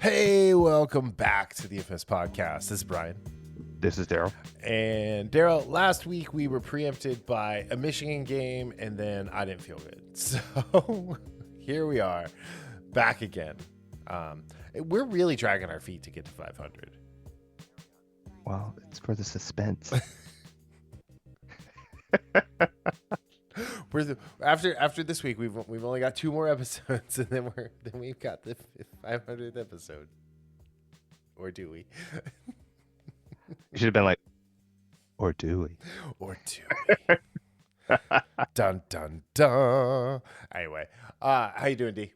Hey, welcome back to the Infamous Podcast. This is Brian. This is Darryl. And Darryl, last week we were preempted by a Michigan game, and then I didn't feel good. So here we are, back again. We're really dragging our feet to get to 500. Well, it's for the suspense. After this week, we've only got 2 more episodes, and then we've got the 500th episode. Or do we? You should have been like, or do we? Or do we? Dun dun dun. Anyway, how you doing, D?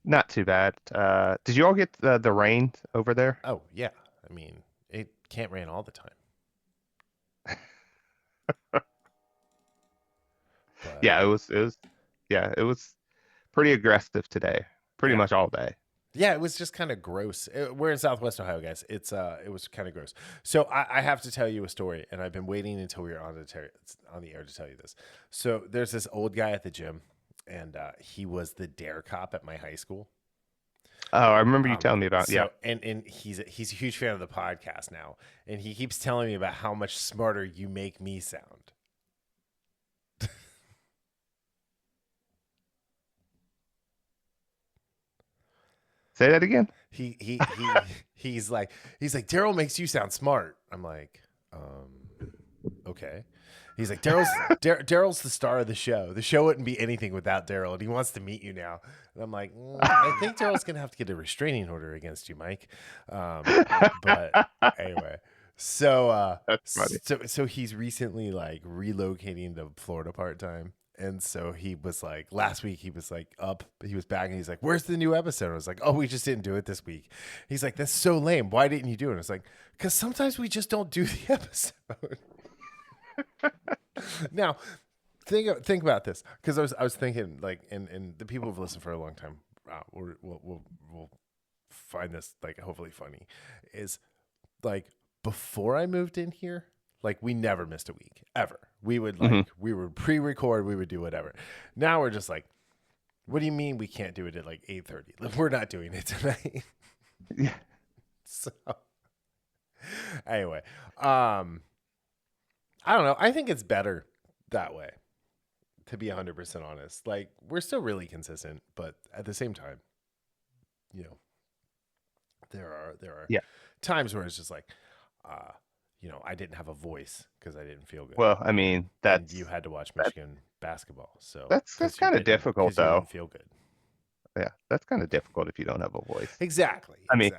Not too bad. Did you all get the rain over there? Oh yeah. I mean, it can't rain all the time. But, Yeah, it was pretty aggressive today. Pretty much all day. yeah, it was just kind of gross. We're in Southwest Ohio, guys. It was kind of gross. So I have to tell you a story, and I've been waiting until we were on the air to tell you this. So there's this old guy at the gym, and he was the dare cop at my high school. Oh, I remember you telling me about. So, yeah, and he's a huge fan of the podcast now, and he keeps telling me about how much smarter you make me sound. say that again. He's like Darryl makes you sound smart. I'm like, okay. He's like, Darryl's the star of the show. The show wouldn't be anything without Darryl, and he wants to meet you now. And I'm like, I think Darryl's gonna have to get a restraining order against you, Mike. But anyway, so That's funny. so he's recently like relocating to Florida part time. And so he was like, last week he was like he was back and he's like, where's the new episode? I was like, oh, we just didn't do it this week. He's like, that's so lame. Why didn't you do it? I was like, because sometimes we just don't do the episode. Now, think about this, because I was thinking like, and the people who've listened for a long time will find this like hopefully funny, is like before I moved in here, like we never missed a week ever. We would we would pre-record, we would do whatever. Now we're just like, what do you mean we can't do it at like 8:30? Like, we're not doing it tonight. Yeah. So anyway, I don't know. I think it's better that way, to be 100% honest. Like, we're still really consistent, but at the same time, you know, there are Yeah. times where it's just like, I didn't have a voice because I didn't feel good. Well, I mean, and you had to watch Michigan basketball, so that's kind of difficult, though. You didn't feel good. Yeah, that's kind of difficult if you don't have a voice. Exactly. I mean,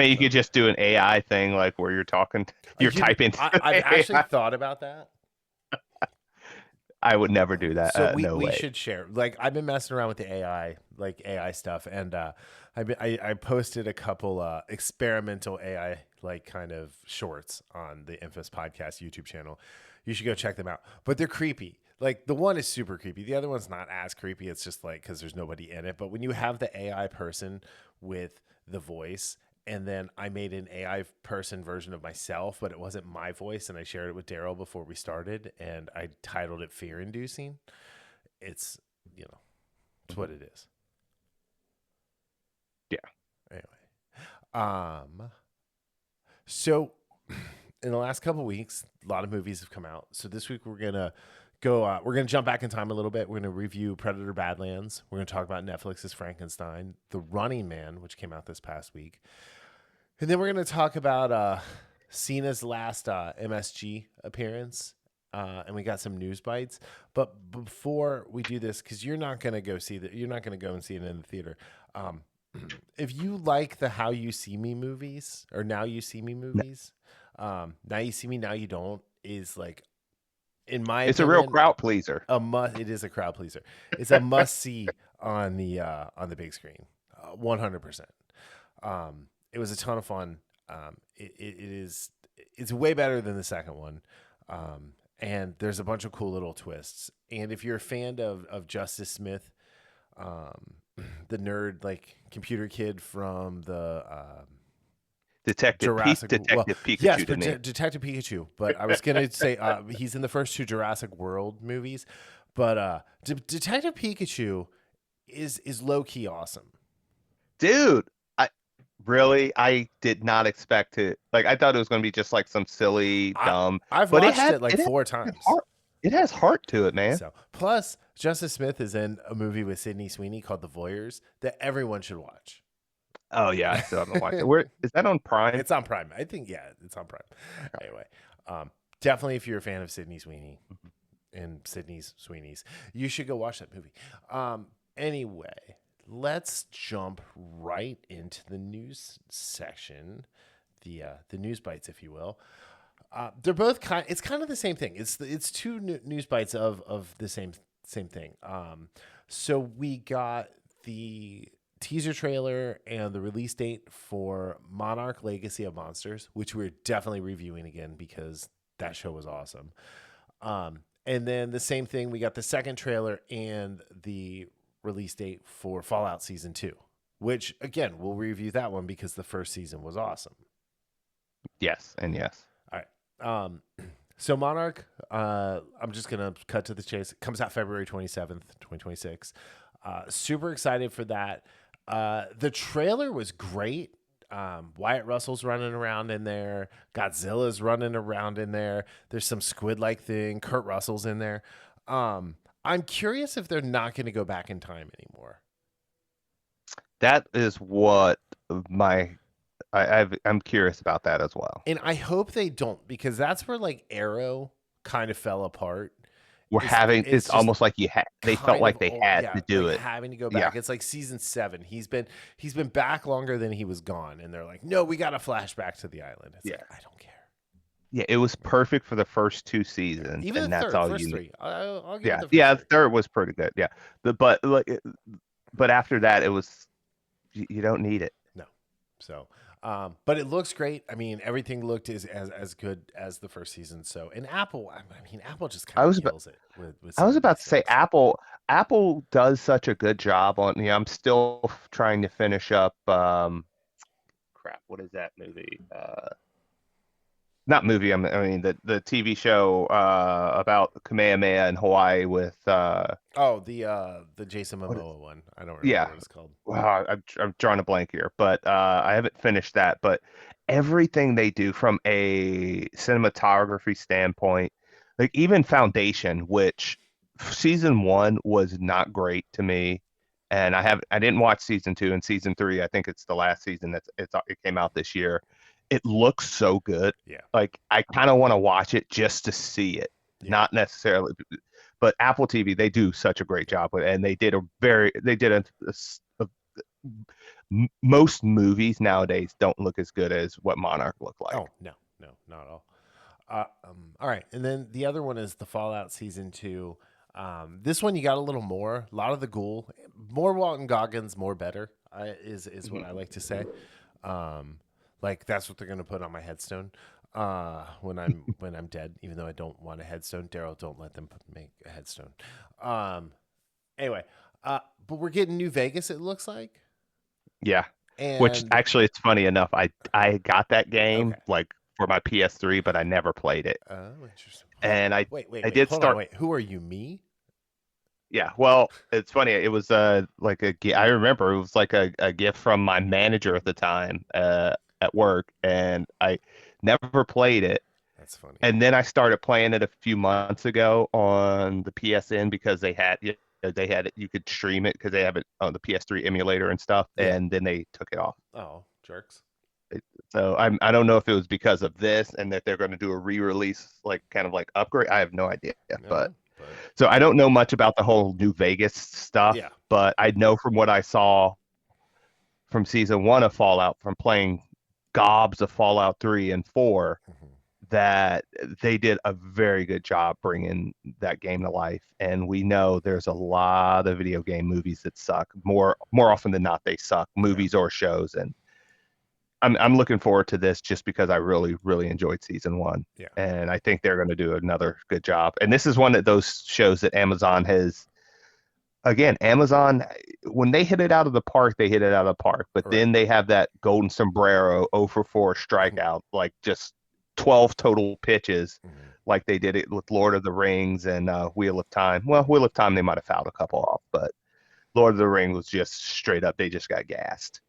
you could just do an AI thing, like where you're talking, typing. I've actually thought about that. I would never do that. So no we way. should share. Like, I've been messing around with the AI stuff, and I posted a couple experimental AI like kind of shorts on the Infamous Podcast YouTube channel. You should go check them out. But they're creepy. Like, the one is super creepy. The other one's not as creepy. It's just like because there's nobody in it. But when you have the AI person with the voice, and then I made an AI person version of myself, but it wasn't my voice, and I shared it with Darryl before we started, and I titled it Fear Inducing. It's what it is. Yeah. Anyway. So in the last couple of weeks, a lot of movies have come out. So this week we're gonna jump back in time a little bit. We're gonna review Predator Badlands. We're gonna talk about Netflix's Frankenstein, The Running Man, which came out this past week. And then we're gonna talk about Cena's last MSG appearance. And we got some news bites. But before we do this, because you're not gonna go and see it in the theater. If you like the How You See Me movies or Now You See Me movies, Now You See Me, Now You Don't is like, in my It's opinion, a real crowd pleaser. It is a crowd pleaser. It's a must see on the big screen, 100%. It was a ton of fun. It's way better than the second one. And there's a bunch of cool little twists. And if you're a fan of Justice Smith, the nerd, like computer kid from the Detective Pikachu. Yes, Detective Pikachu. But I was gonna say he's in the first 2 Jurassic World movies. But Detective Pikachu is low key awesome. Dude, Really, I did not expect to like. I thought it was going to be just like some silly, I dumb, I've but watched it like it had 4 times. heart. It has heart to it, man. So plus Justice Smith is in a movie with Sydney Sweeney called The Voyeurs that everyone should watch. Oh yeah, I still haven't watched it. Where is that on Prime? It's on Prime. I think it's on Prime. Anyway, definitely if you're a fan of Sydney Sweeney and Sydney Sweeney's, you should go watch that movie. Anyway, let's jump right into the news section, the news bites, if you will. They're both it's kind of the same thing. It's two news bites of the same thing. So we got the teaser trailer and the release date for Monarch Legacy of Monsters, which we're definitely reviewing again because that show was awesome. And then the same thing, we got the second trailer and the release date for Fallout Season 2, which again, we'll review that one because the first season was awesome. Yes, and yes. All right. So Monarch, I'm just going to cut to the chase. It comes out February 27th, 2026. Super excited for that. The trailer was great. Wyatt Russell's running around in there. Godzilla's running around in there. There's some squid-like thing. Kurt Russell's in there. I'm curious if they're not going to go back in time anymore. That is what I'm curious about that as well. And I hope they don't, because that's where like Arrow kind of fell apart. It's almost like they felt like they had to do it. Having to go back. Yeah. It's like season 7. He's been back longer than he was gone, and they're like, no, we got to flash back to the island. It's like, I don't care. Yeah, it was perfect for the first 2 seasons, even and the that's third, all first you need. 3. I'll give Yeah, it the first 3. Third was pretty good. Yeah, but after that, it was you don't need it. No, so. But it looks great. I mean, everything looked as good as the first season. So, and Apple, Apple just kind of kills it. I was about to say Apple does such a good job on. I'm still trying to finish up. Crap, what is that movie? Not movie. The TV show about Kamehameha in Hawaii with. The Jason Momoa one. I don't remember what it's called. Wow, I'm drawing a blank here, but I haven't finished that. But everything they do from a cinematography standpoint, like even Foundation, which season 1 was not great to me, and I didn't watch season 2 and season 3. I think it's the last season it came out this year. It looks so good. Yeah. Like I kind of want to watch it just to see it, not necessarily. But Apple TV, they do such a great job with it, and most movies nowadays don't look as good as what Monarch looked like. Oh no, not at all. All right, and then the other one is the Fallout Season 2. This one you got a little more, a lot of the ghoul, more Walton Goggins, more better is what I like to say. Like that's what they're gonna put on my headstone when I'm dead. Even though I don't want a headstone, Darryl, don't let them make a headstone. Anyway, but we're getting New Vegas. It looks like. Yeah, and... which actually it's funny enough. I got that game like for my PS3, but I never played it. Oh, interesting. And I did hold start. On, wait, who are you? Me? Yeah, well, it's funny. It was like I remember it was like a gift from my manager at the time at work, and I never played it. That's funny. And then I started playing it a few months ago on the PSN because they had it. You could stream it because they have it on the PS3 emulator and stuff. Yeah. And then they took it off. Oh, jerks. So I don't know if it was because of this and that they're going to do a re-release, like kind of like upgrade. I have no idea, but so I don't know much about the whole New Vegas stuff. Yeah. But I know from what I saw from season 1 of Fallout, from playing gobs of Fallout 3 and 4, that they did a very good job bringing that game to life. And we know there's a lot of video game movies that suck. More often than not, they suck, movies or shows. And I'm looking forward to this just because I really, really enjoyed season 1. Yeah. And I think they're going to do another good job. And this is one of those shows that Amazon has. Again, Amazon, when they hit it out of the park, they hit it out of the park. But then they have that golden sombrero 0 for 4 strikeout, like just 12 total pitches, like they did it with Lord of the Rings and Wheel of Time. Well, Wheel of Time, they might have fouled a couple off, but Lord of the Rings was just straight up. They just got gassed.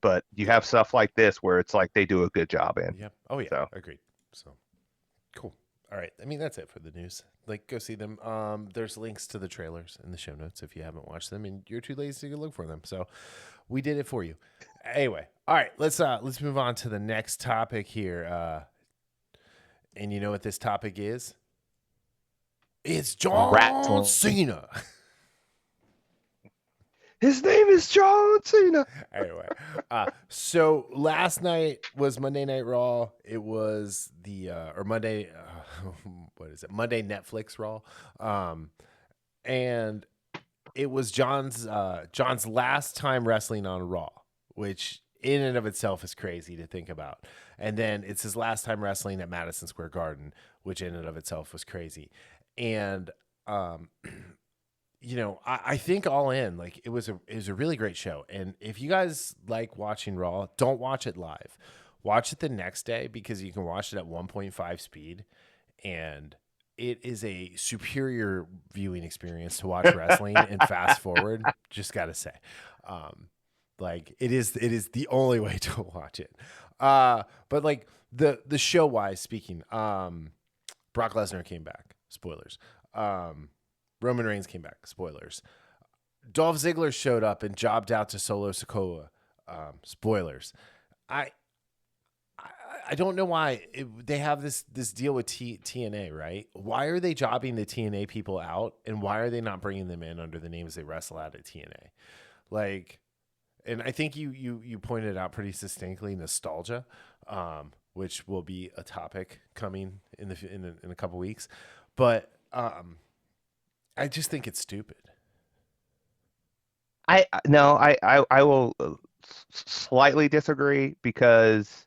but you have stuff like this where it's like they do a good job in. Yep. Oh yeah. So. Agreed. So cool. All right. I mean, that's it for the news. Like, go see them. There's links to the trailers in the show notes if you haven't watched them, and you're too lazy to look for them. So we did it for you. Anyway, all right. Let's move on to the next topic here. And you know what this topic is? It's John Cena. His name is John Cena. Anyway, so last night was Monday Night Raw. It was the or Monday, what is it? Monday Netflix Raw, and it was John's last time wrestling on Raw, which in and of itself is crazy to think about. And then it's his last time wrestling at Madison Square Garden, which in and of itself was crazy. And you know, I think all in, like it was a really great show. And if you guys like watching Raw, don't watch it live. Watch it the next day because you can watch it at 1.5 speed, and it is a superior viewing experience to watch wrestling and fast forward. Just gotta say, like it is the only way to watch it. But like the show wise speaking, Brock Lesnar came back. Spoilers. Roman Reigns came back. Spoilers. Dolph Ziggler showed up and jobbed out to Solo Sikoa. Spoilers. I don't know why they have this deal with TNA, right? Why are they jobbing the TNA people out, and why are they not bringing them in under the names they wrestle at TNA? Like, and I think you pointed out pretty succinctly nostalgia, which will be a topic coming in a couple weeks, but I just think it's stupid. I will slightly disagree because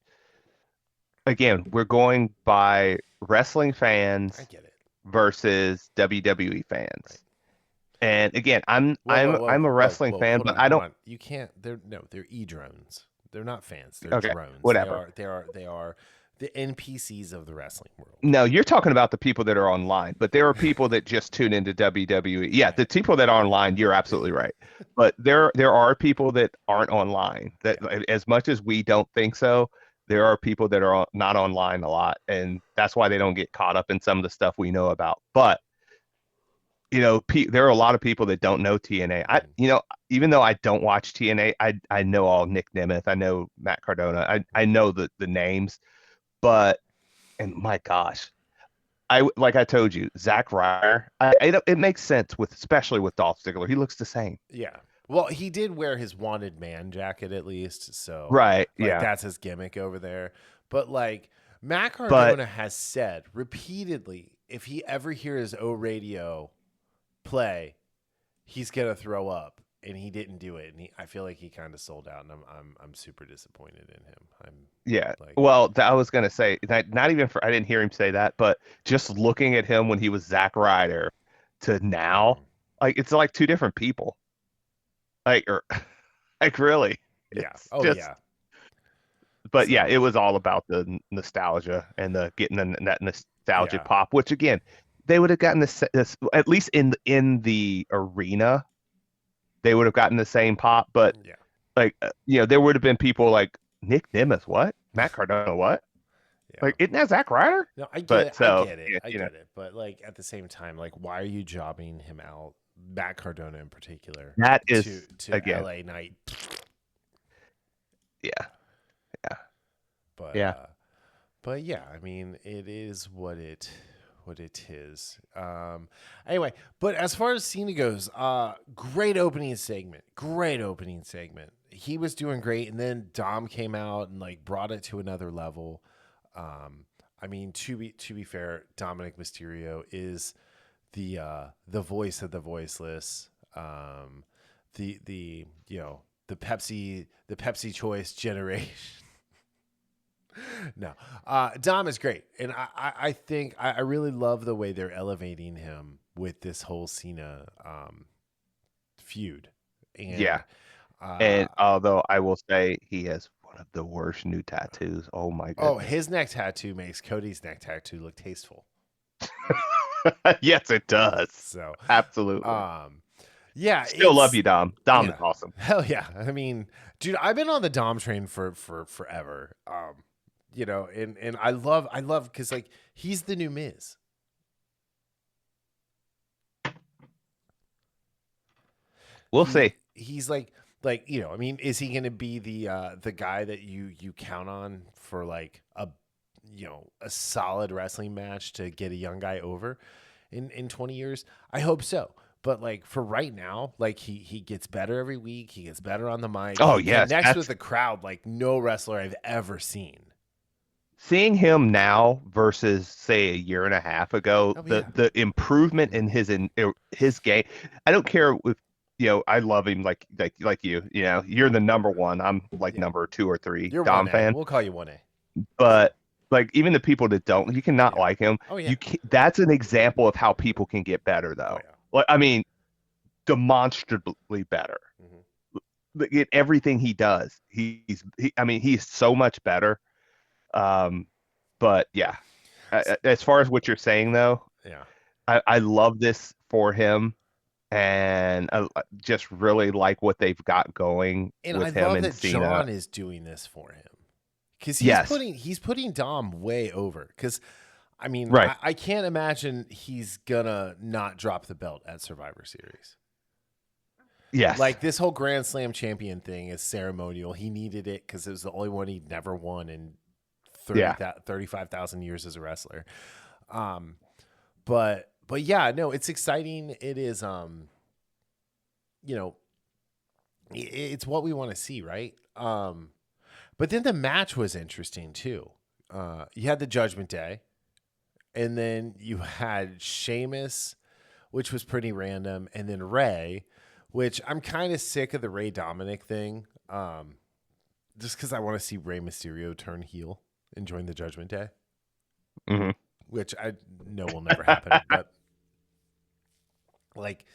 again, we're going by wrestling fans I get it. versus WWE fans. Right. And again, I'm a wrestling fan, but I don't. You can't. They're e-drones. They're not fans. They're drones. Whatever. They are the NPCs of the wrestling world. No, you're talking about the people that are online, but there are people that just tune into WWE. Yeah, the people that are online, you're absolutely right. But there are people that aren't online. That as much as we don't think so, there are people that are not online a lot, and that's why they don't get caught up in some of the stuff we know about. But you know, there are a lot of people that don't know TNA. Even though I don't watch TNA, I know all Nick Nemeth, I know Matt Cardona, I know the names. But, and my gosh, like I told you, Zack Ryder, it makes sense especially with Dolph Ziggler. He looks the same. Yeah. Well, he did wear his wanted man jacket at least, so right, that's his gimmick over there. But like Matt Cardona has said repeatedly, if he ever hears O Radio play, he's gonna throw up. And he didn't do it, and I feel like he kind of sold out, and I'm super disappointed in him. Well, I was gonna say not even I didn't hear him say that, but just looking at him when he was Zack Ryder to now, like it's like two different people. Like really. Yeah. Yeah. But yeah, it was all about the nostalgia and the getting that nostalgia pop, which again, they would have gotten this at least in the arena. They would have gotten the same pop, but like there would have been people like Nick Nemeth, what? Matt Cardona, what? Yeah. Like, isn't that Zack Ryder? No, I get it. I get it. But like at the same time, like, why are you jobbing him out? Matt Cardona in particular. That is to again, LA Knight. Yeah. But yeah, I mean, it is what it is. Anyway, but as far as Cena goes, great opening segment. He was doing great, and then Dom came out and like brought it to another level. I mean, to be fair, Dominic Mysterio is the voice of the voiceless. The Pepsi choice generation. No, Dom is great, and I think I really love the way they're elevating him with this whole Cena feud. And, and although I will say he has one of the worst new tattoos. Oh my god! Oh, his neck tattoo makes Cody's neck tattoo look tasteful. Yes, it does. So absolutely. Yeah, Still love you, Dom. Dom is yeah. awesome. Hell yeah. I mean, dude, I've been on the Dom train for forever. You know, and I love because like he's the new Miz. We'll see. He's like you know, I mean, is he going to be the guy that you count on for like a you know a solid wrestling match to get a young guy over in 20 years? I hope so. But like for right now, like he gets better every week. He gets better on the mic. Oh, He yes. connects with the crowd like no wrestler I've ever seen. Seeing him now versus say a year and a half ago, Oh yeah, the improvement in his game. I don't care if I love him like you're the number one. I'm like yeah. number 2 or 3 You're Dom 1A. fan. We'll call you 1A. But like even the people that don't, you cannot Yeah. like him. Oh yeah. That's an example of how people can get better Oh though. yeah. Like I mean, demonstrably better. In everything he does. I mean, he's so much better. But yeah, as far as what you're saying though, Yeah. I love this for him, and I just really like what they've got going And I with him love and that Cena. John is doing this for him because Yes, he's putting Dom way over. Because I mean, right. I can't imagine he's gonna not drop the belt at Survivor Series. Yes, Like this whole Grand Slam champion thing is ceremonial. He needed it because it was the only one he'd never won in yeah. 35,000 years as a wrestler. Um, but yeah, no, it's exciting. It is you know, it's what we want to see, right? But then the match was interesting too. You had the Judgment Day, and then you had Sheamus, which was pretty random, and then Ray, which I'm kind of sick of the Ray Dominic thing. Just because I want to see Ray Mysterio turn heel and join the Judgment Day, Hmm. which I know will never happen. But like,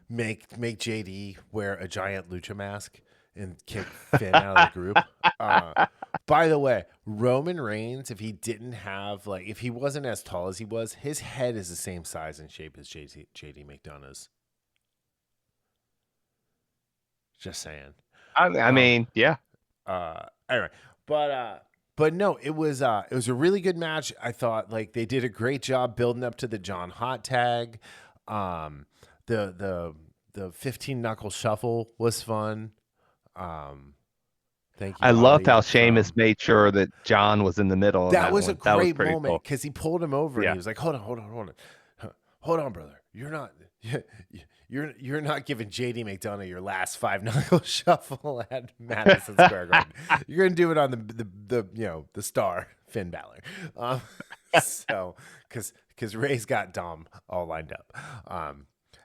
make JD wear a giant lucha mask and kick Finn out of the group. By the way, Roman Reigns, if he didn't have if he wasn't as tall as he was, his head is the same size and shape as JD McDonough's. Just saying. I mean, yeah. Anyway, but no, it was a really good match. I thought like they did a great job building up to the John Hot tag. The 15 knuckle shuffle was fun. Thank you. I loved Ali, how Sheamus made sure that John was in the middle. that was a That was great pretty moment cool. because he pulled him over and Yeah. he was like, "Hold on, brother. You're not giving JD McDonough your last 5 knuckle shuffle at Madison Square Garden. You're gonna do it on the star Finn Balor." So because Ray's got Dom all lined up.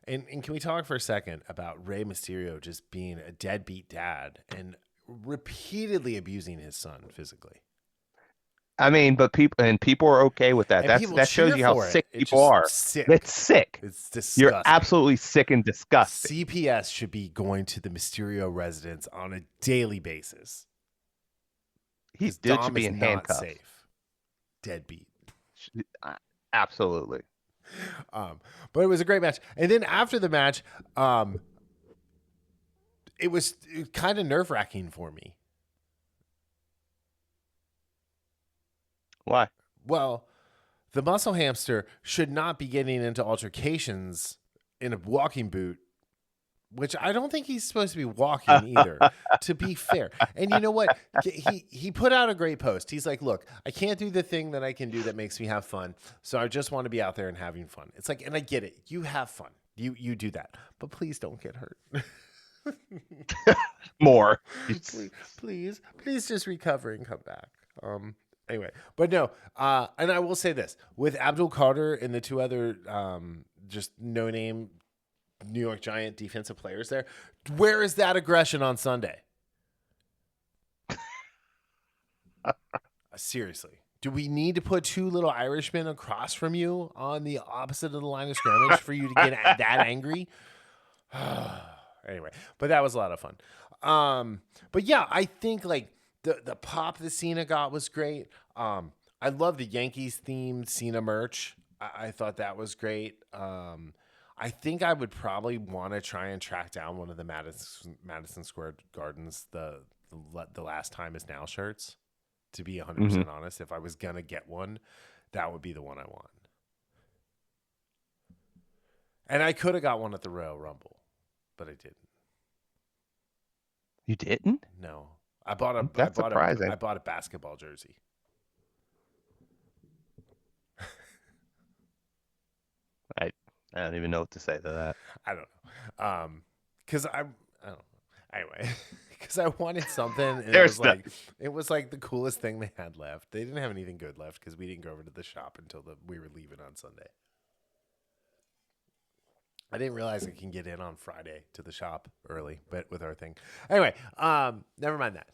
And can we talk for a second about Rey Mysterio just being a deadbeat dad and repeatedly abusing his son physically? I mean, but people are okay with that. And people That shows cheer you how for it. sick It's people just are. sick. It's sick. It's disgusting. You're absolutely sick and disgusting. CPS should be going to the Mysterio residence on a daily basis. Dude should Dom be is in not handcuffs. safe. Deadbeat. Absolutely. But it was a great match. And then after the match, it was kind of nerve-wracking for me. Why? Well, the muscle hamster should not be getting into altercations in a walking boot, which I don't think he's supposed to be walking either, to be fair. And you know what? He put out a great post. He's like, look, I can't do the thing that I can do that makes me have fun. So I just want to be out there and having fun. It's like, and I get it. You have fun. You do that. But please don't get hurt. More. please just recover and come back. Anyway, but no, and I will say this with Abdul Carter and the two other just no name New York Giant defensive players there, where is that aggression on Sunday? Seriously, do we need to put two little Irishmen across from you on the opposite of the line of scrimmage for you to get that angry? Anyway, but that was a lot of fun. But yeah, I think like the pop that Cena got was great. I love the Yankees themed Cena merch. I thought that was great. I think I would probably want to try and track down one of the Madison Square Gardens, the last time is now shirts. To be 100% honest, if I was gonna get one, that would be the one I want. And I could have got one at the Royal Rumble, but I didn't. You didn't? No, I bought a. That's surprising. I bought a basketball jersey. I don't even know what to say to that. I don't know. Because I don't know. Anyway, because I wanted something. And it was like the coolest thing they had left. They didn't have anything good left because we didn't go over to the shop until we were leaving on Sunday. I didn't realize I can get in on Friday to the shop early, but with our thing. Anyway, never mind that.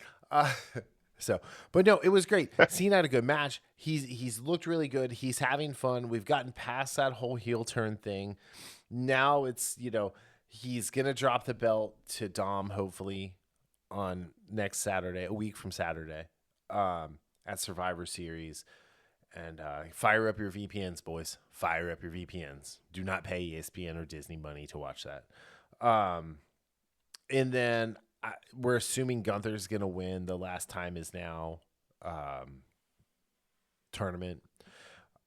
But no, it was great. Cena had a good match. He's looked really good. He's having fun. We've gotten past that whole heel turn thing. Now it's, he's going to drop the belt to Dom, hopefully, on next Saturday, a week from Saturday, at Survivor Series. And fire up your VPNs, boys. Fire up your VPNs. Do not pay ESPN or Disney money to watch that. And then we're assuming Gunther's going to win the Last Time Is Now tournament.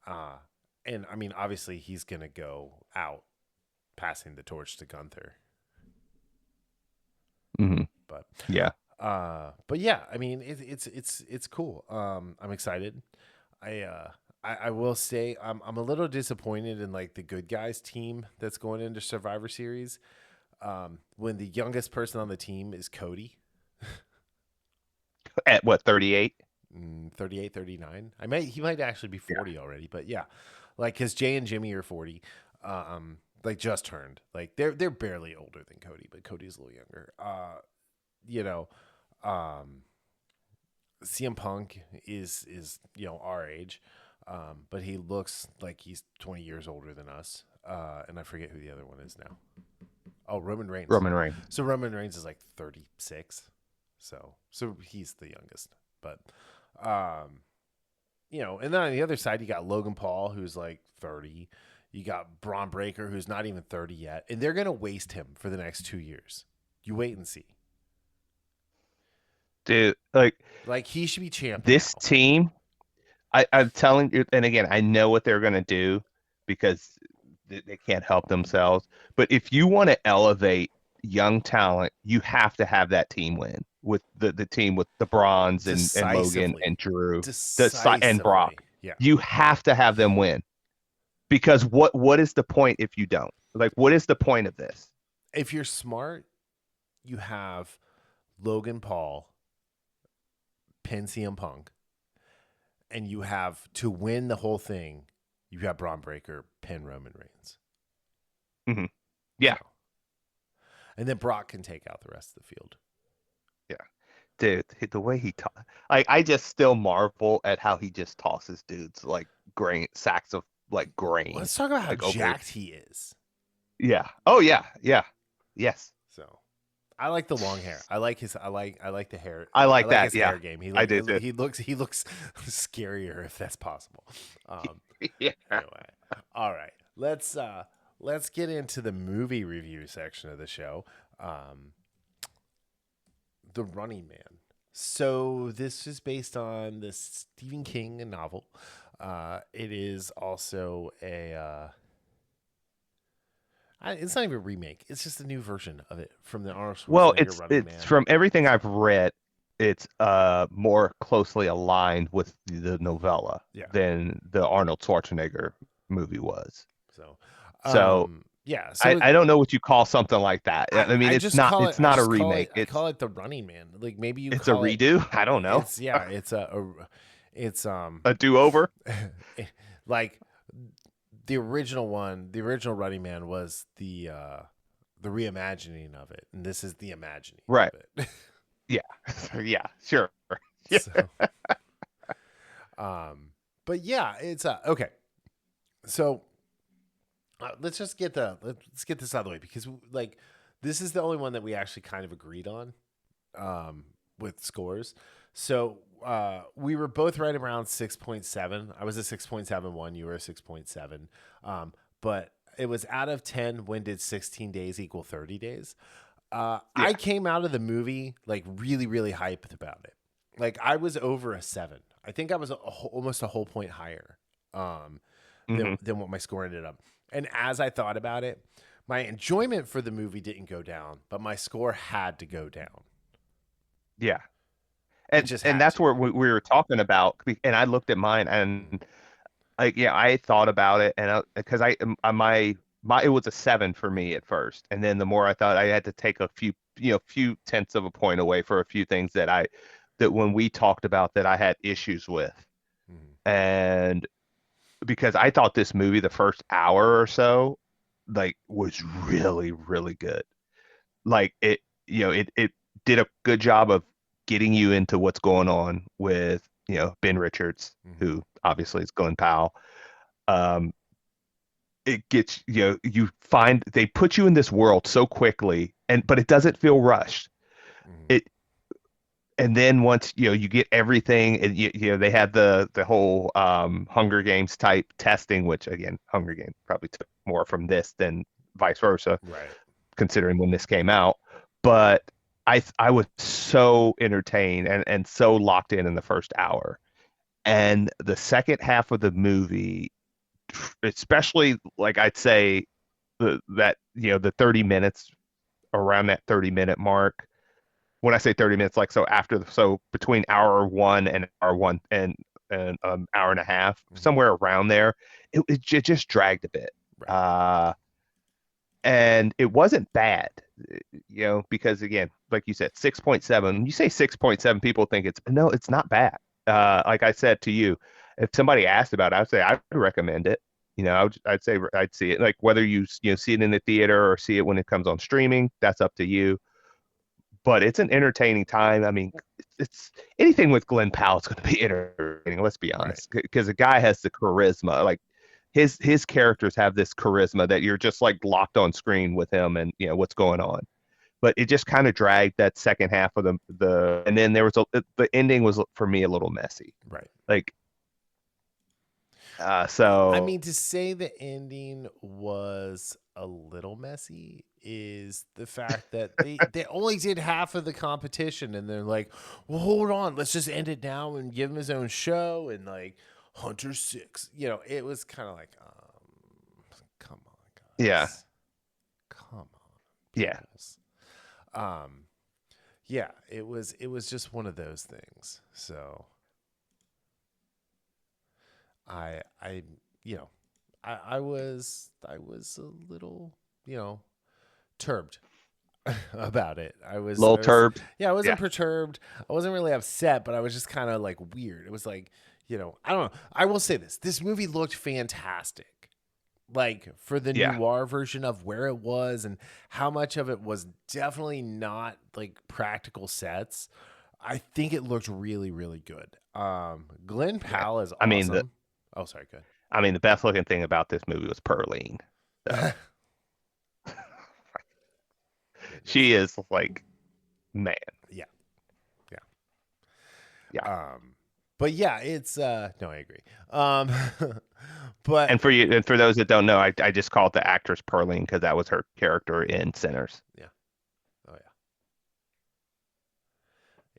And, I mean, obviously he's going to go out passing the torch to Gunther. Mm-hmm. But yeah. I mean, it's cool. I'm excited. I will say I'm a little disappointed in like the good guys team that's going into Survivor Series. When the youngest person on the team is Cody. At what, 38? 38, 39. He might actually be 40 already, but yeah. Like cuz Jay and Jimmy are 40. Like just turned. Like they're barely older than Cody, but Cody's a little younger. CM Punk is our age, but he looks like he's 20 years older than us. And I forget who the other one is now. Oh, Roman Reigns. So Roman Reigns is like 36. So he's the youngest. But and then on the other side you got Logan Paul, who's like 30. You got Braun Breaker, who's not even 30 yet, and they're gonna waste him for the next 2 years. You wait and see. Dude, like he should be champion. This team, I'm telling you, and again, I know what they're going to do because they can't help themselves. But if you want to elevate young talent, you have to have that team win with the team with the Bronze and Logan and Drew and Brock. Yeah. You have to have them win because what is the point if you don't? Like, what is the point of this? If you're smart, you have Logan Paul, pin CM Punk, and you have to win the whole thing. You have Braun Breaker pin Roman Reigns. Mm-hmm. Yeah, and then Brock can take out the rest of the field. Yeah, dude, the way he talks, I just still marvel at how he just tosses dudes like sacks of like grain. Let's talk about how jacked he is. Yeah. Oh yeah. Yeah. Yes. So. I like the long hair. I like the hair. I like that. His yeah, hair game. I did. He looks scarier if that's possible. Yeah. Anyway, all right. Let's get into the movie review section of the show. The Running Man. So this is based on the Stephen King novel. It is also it's not even a remake. It's just a new version of it from the Arnold Schwarzenegger Running Man. From everything I've read, it's more closely aligned with the novella than the Arnold Schwarzenegger movie was. So yeah. So I don't know what you call something like that. I mean, it's not a remake. I call it the Running Man. Like maybe it's a redo. I don't know. It's a do-over. Like. The original Running Man was the reimagining of it, and this is the imagining right. of it. yeah, sure. So, but yeah, it's okay. So let's get this out of the way because like this is the only one that we actually kind of agreed on with scores. So we were both right around 6.7. I was a 6.71. You were a 6.7. But It was out of 10. When did 16 days equal 30 days? I Yeah. came out of the movie like really, really hyped about it. Like I was over a 7. I think I was almost a whole point higher than what my score ended up. And as I thought about it, my enjoyment for the movie didn't go down, but my score had to go down. Yeah. It And just and had that's to. where we were talking about, and I looked at mine, and like, yeah, I thought about it, and because my it was a 7 for me at first, and then the more I thought, I had to take a few tenths of a point away for a few things that when we talked about that I had issues with, Mhm. and because I thought this movie, the first hour or so, like, was really, really good. Like, it did a good job of getting you into what's going on with, Ben Richards, Mhm. who obviously is Glenn Powell. Um, it gets, you find they put you in this world so quickly, but it doesn't feel rushed. Mhm. It And then once you get everything, and they had the whole Hunger Games type testing, which again, Hunger Games probably took more from this than vice versa, Right. considering when this came out. But I was so entertained and so locked in the first hour. And the second half of the movie, especially, like, I'd say the 30 minutes, around that 30-minute mark. When I say 30 minutes, like, so between hour one and hour one and hour and a half, Mhm. somewhere around there, it just dragged a bit. Right. Uh, and it wasn't bad, because again, like you said, 6.7. When you say 6.7, people think no, it's not bad. Like I said to you, if somebody asked about it, I'd say I'd recommend it. I'd say I'd see it. Like, whether you see it in the theater or see it when it comes on streaming, that's up to you. But it's an entertaining time. I mean, it's anything with Glenn Powell is going to be entertaining. Let's be Right. honest, because the guy has the charisma. Like, his characters have this charisma that you're just like locked on screen with him, and what's going on. But it just kind of dragged that second half of and then the ending was for me a little messy. Right. Like, I so mean, to say the ending was a little messy is the fact that they only did half of the competition, and they're like, well, hold on, let's just end it now and give him his own show, and like Hunter 6. It was kind of like, come on, yeah, guys. Come on, yeah, peoples. Um, yeah, it was just one of those things. So I you know I was a little turbed about it. I was little I was turbed. yeah, I Yeah, wasn't perturbed. I wasn't really upset, but I was just kind of like weird. It was like, I don't know. I will say this. This movie looked fantastic. Like for the yeah. noir version of where it was and how much of it was definitely not like practical sets. I think it looked really, really good. Glenn Yeah. Powell is I mean the awesome. Oh, sorry, good. I mean the best looking thing about this movie was Pearline. So Goodness. she is like, man. Yeah, yeah. Yeah. But yeah, it's no, I agree. Um, but And for those that don't know, I just call it the actress Pearline because that was her character in Sinners. yeah, oh yeah,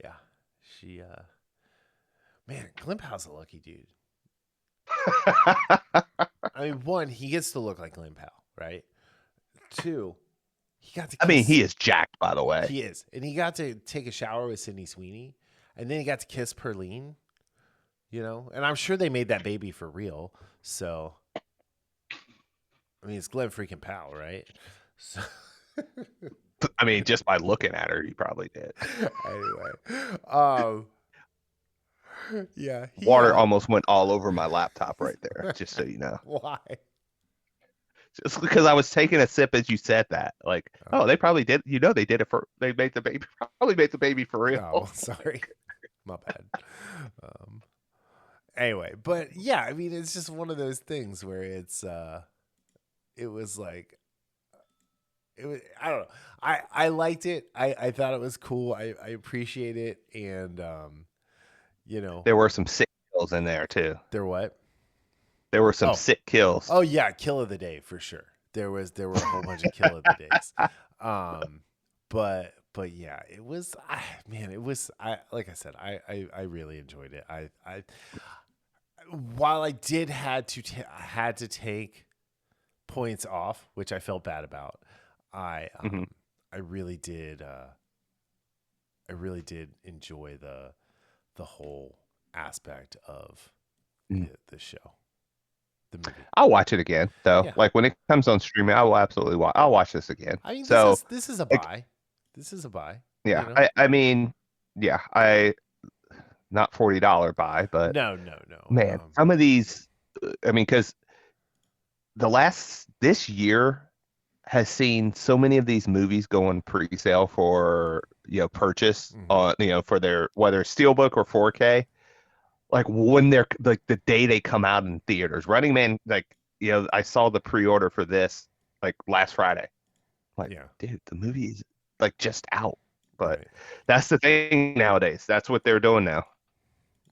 yeah. She man, Glenn Powell's a lucky dude. I mean, one, he gets to look like Glenn Powell, right? Two, he got to I mean, kiss. he is jacked, by the way. He is, and he got to take a shower with Sydney Sweeney, and then he got to kiss Perline. And I'm sure they made that baby for real. So, I mean, it's Glenn freaking Powell, right? So, I mean, just by looking at her, he probably did. anyway, um, yeah, he Water almost went all over my laptop right there, just so you know. why? Just because I was taking a sip as you said that. Like, Oh, oh, they probably did. They did it they made the baby, probably made the baby for real. oh, sorry, my bad. Um, anyway, but yeah, I mean, it's just one of those things where it was like, it was, I don't know. I liked it. I thought it was cool. I appreciate it, and you know, There were some sick kills in there too. they're what? There were some Oh, sick kills. oh yeah, kill of the day for sure. There were a whole bunch of kill of the days. But yeah, it was man, it was like I said, I really enjoyed it. I while I did had to take points off, which I felt bad about, I Mhm. I really did enjoy the whole aspect of Mm. the show, the movie. I'll watch it again though. Yeah. Like when it comes on streaming, I will absolutely watch. I'll watch this again. I mean, So this is a like, buy. This is a buy, you yeah, know? I mean, yeah, I not $40 buy, but No, no, no. man, some of these, I mean, because this year has seen so many of these movies go on pre-sale for purchase Mhm. on for their whether it's steelbook or 4K. Like when they're like the day they come out in theaters. Running Man, like I saw the pre-order for this like last Friday. Like, Yeah. dude, the movie is like just out. But Right. that's the thing nowadays. That's what they're doing now.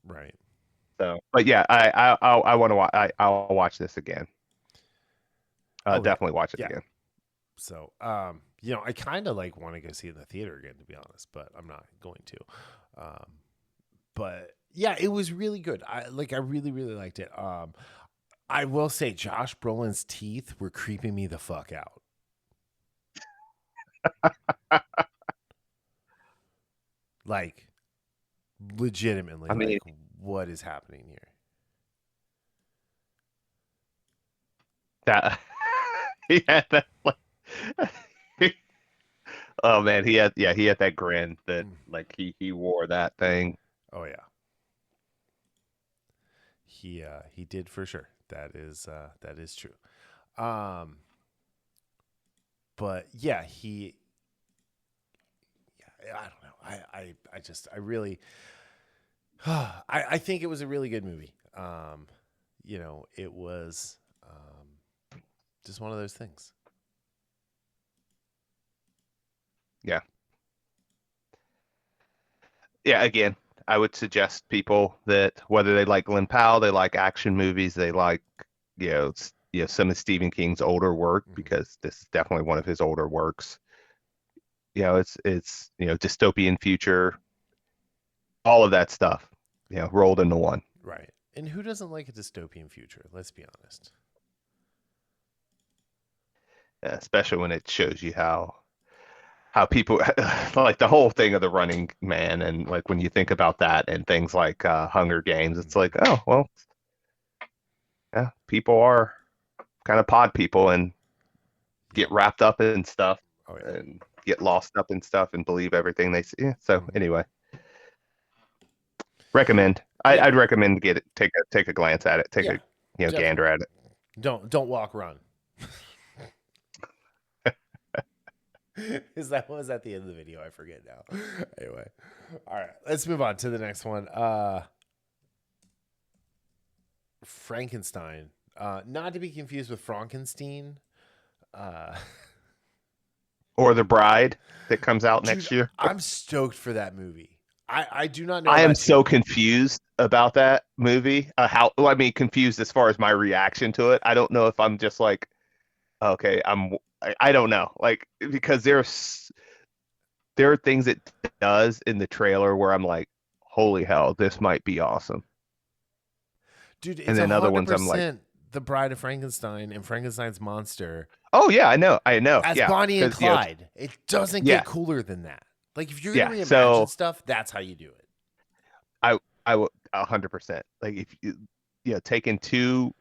Right. So, but yeah, I want to watch. I'll watch this again. Oh yeah. Definitely watch it Yeah. again. So, I kind of like want to go see it in the theater again, to be honest, but I'm not going to. Um, but yeah, it was really good. I really, really liked it. I will say Josh Brolin's teeth were creeping me the fuck out. Like, legitimately, I mean, like, what is happening here? that he had that like, oh man, he had that grin that Mm. like he wore that thing. Oh yeah, he did for sure. That is true. Um, but yeah, I don't know. I really, I think it was a really good movie. It was just one of those things. Yeah. Yeah, again, I would suggest people that whether they like Glenn Powell, they like action movies, they like some of Stephen King's older work Mhm. because this is definitely one of his older works. It's dystopian future, all of that stuff, rolled into one. Right. And who doesn't like a dystopian future? Let's be honest. Especially when it shows you how people like the whole thing of the Running Man, and like when you think about that and things like Hunger Games, it's Mhm. like, oh well, yeah, people are kind of pod people and Yeah. get wrapped up in stuff Oh yeah. and get lost up in stuff and believe everything they see. Yeah, so Mhm. anyway, recommend. Yeah. I'd recommend to get it, take a glance at it, take Yeah. a gander Definitely. at it. Don't walk, run. Is that was at the end of the video? I forget now. Anyway, all right, let's move on to the next one. Frankenstein, not to be confused with Frankenstein. Uh, Or The Bride that comes out dude, next year. I'm stoked for that movie. I do not know I am about you. so confused about that movie. I mean, confused as far as my reaction to it. I don't know if I'm just like, okay, I don't know, like because there are things it does in the trailer where I'm like, holy hell, this might be awesome. Dude, And it's a then other hundred ones I'm like, percent the Bride of Frankenstein and Frankenstein's monster oh yeah, I know, as yeah, Bonnie and because Clyde. It doesn't get yeah, cooler than that. Like if you're gonna yeah. reimagine So stuff, that's how you do it. I will 100%. Like if taking two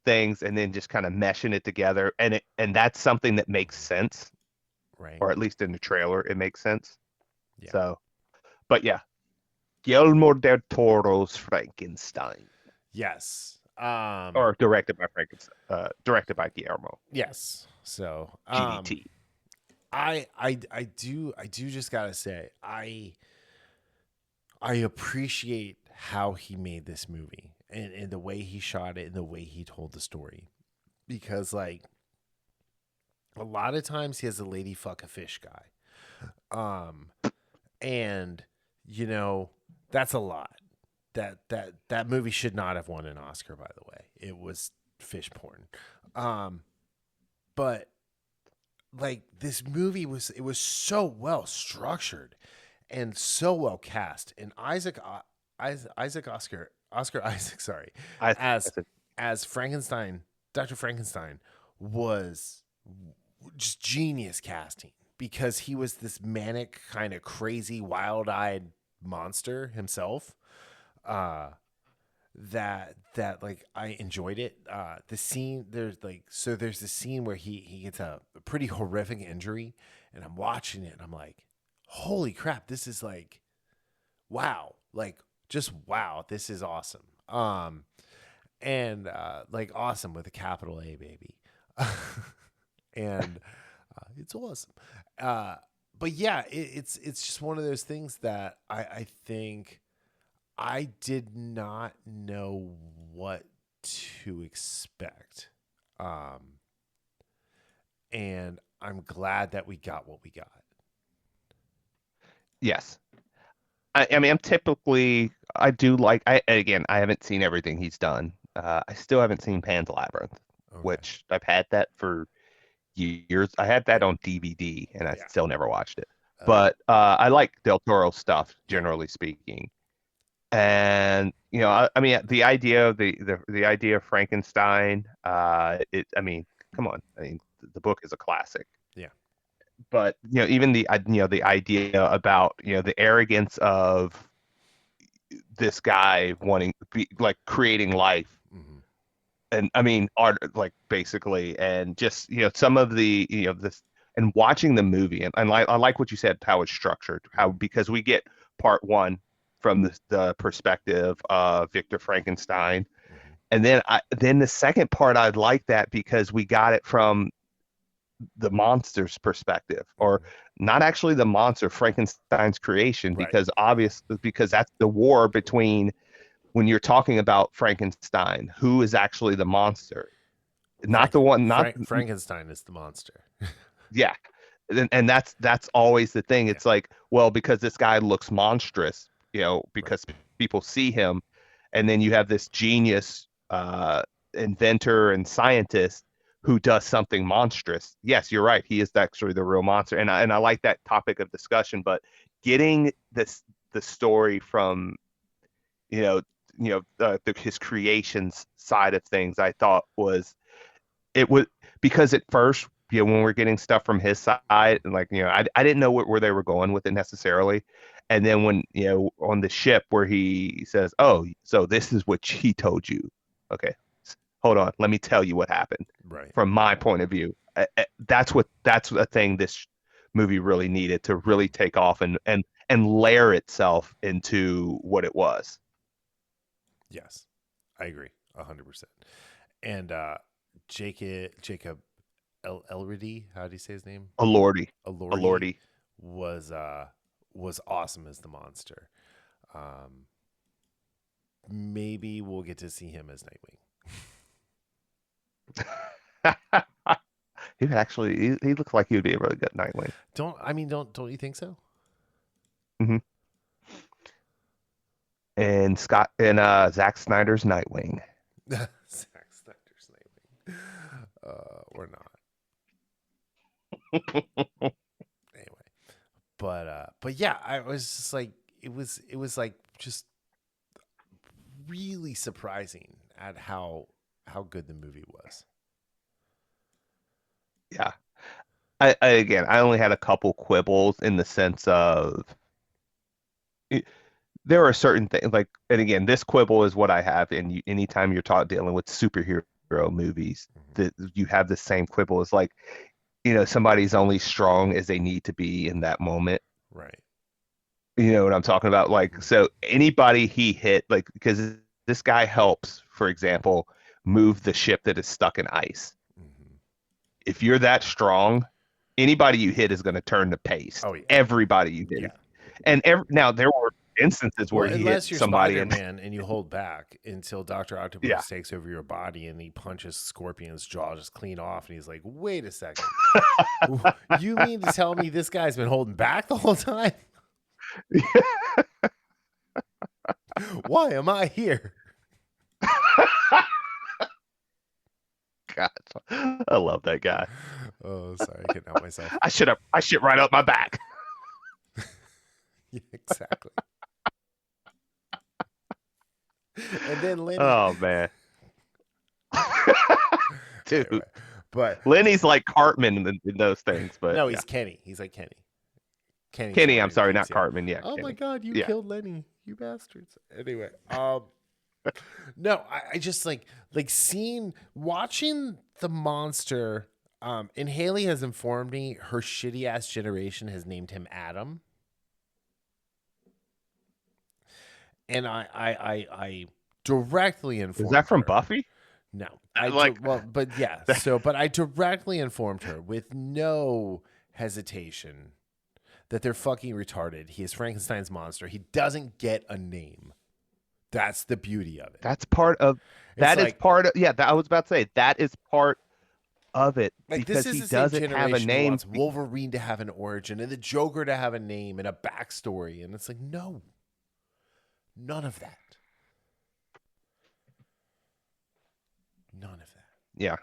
things and then just kind of meshing it together, and that's something that makes sense, Right? or at least in the trailer, it makes sense. Yeah. So, but yeah, Guillermo del Toro's Frankenstein, Yes. or directed by Frankenstein, directed by Guillermo. Yes. So, GDT. I do just gotta say, I appreciate how he made this movie and the way he shot it and the way he told the story. Because like a lot of times he has a lady fuck a fish guy. Um and you know, that's a lot. That movie should not have won an Oscar, by the way. It was fish porn. Um but like this movie was so well structured and so well cast, and Isaac Oscar Isaac, sorry, I as said, Frankenstein, Dr. Frankenstein was just genius casting, because he was this manic, kind of crazy, wild-eyed monster himself. That like I enjoyed it. The scene, there's this scene where he gets a pretty horrific injury, and I'm watching it and I'm like, holy crap, this is like, wow, like just wow, this is awesome. And like awesome with a capital A, baby. And it's awesome. But yeah, it's just one of those things that I think I did not know what to expect. And I'm glad that we got what we got. yes. I mean, I do like, again, I haven't seen everything he's done. I still haven't seen Pan's Labyrinth, Okay. which I've had that for years. I had that on DVD and I Yeah. still never watched it. But I like Del Toro stuff, generally speaking. And I mean, the idea of the idea of Frankenstein, I mean, come on. I mean, the book is a classic. Yeah. But even the idea about the arrogance of this guy wanting to be like creating life, Mm-hmm. and I mean art, like basically, and just some of the this, and watching the movie, and I like what you said, how it's structured, how because we get part one from the perspective of Victor Frankenstein, Mm-hmm. and then the second part I like that because we got it from the monster's perspective, or Mm-hmm. not actually the monster, Frankenstein's creation, Right. because that's the war between, when you're talking about Frankenstein, who is actually the monster, not the one, not Frankenstein is the monster. yeah. And that's always the thing. Yeah. It's like, well, because this guy looks monstrous, Right. because people see him, and then you have this genius inventor and scientist who does something monstrous. Yes, you're right. He is actually the real monster, and I like that topic of discussion. But getting the story from his creations side of things, I thought it was because at first, when we're getting stuff from his side, and like, I didn't know where they were going with it necessarily. And then when, on the ship where he says, oh, so this is what he told you. Okay, hold on. Let me tell you what happened Right. from my point of view. That's a thing this movie really needed to really take off and layer itself into what it was. Yes, I agree 100%. And Jacob Elredy, how do you say his name? A lordy, a Elordi lordy. was awesome as the monster. Um, Maybe we'll get to see him as Nightwing. He looks like he would be a really good Nightwing. Don't you think so? Hmm. And Zack Snyder's Nightwing. Zack Snyder's Nightwing. Or not. Anyway, but yeah, I was just like, it was like just really surprising at how good the movie was. Yeah. Again, I only had a couple quibbles in the sense of there are certain things like, and again, this quibble is what I have. And anytime you're dealing with superhero movies, Mm-hmm. that you have the same quibble. It's like, somebody's only strong as they need to be in that moment. Right. You know what I'm talking about? Like, Mm-hmm. so anybody he hit, like, because this guy helps, for example, move the ship that is stuck in ice. Mm-hmm. If you're that strong, anybody you hit is going to turn the pace. Oh yeah. Everybody you hit. Yeah. And now there were instances where Well, he hit unless you're somebody and Spider-Man and you hold back until Dr. yeah. Octopus takes over your body and he punches Scorpion's jaw just clean off, and he's like, wait a second. You mean to tell me this guy's been holding back the whole time? Why am I here? God. I love that guy. Oh, sorry, I couldn't help myself. I shit right up my back. Yeah, exactly. And then Lenny. Oh man. Dude. Anyway, but Lenny's like Cartman in those things, but no, yeah. he's Kenny. He's like Kenny. Kenny, I'm Wearing sorry, Keeks, not Cartman. Yeah. Oh my Kenny. God, you Yeah. killed Lenny, you bastards. Anyway, no, I just like watching the monster. And Haley has informed me her shitty ass generation has named him Adam. And I directly informed Is that from her. Buffy? No, but yeah. But I directly informed her with no hesitation that they're fucking retarded. He is Frankenstein's monster. He doesn't get a name. That's the beauty of it. That's part of. That is part of. Yeah, I was about to say that is part of it because he doesn't have a name. Wants Wolverine to have an origin and the Joker to have a name and a backstory, and it's like no, none of that. None of that. Yeah.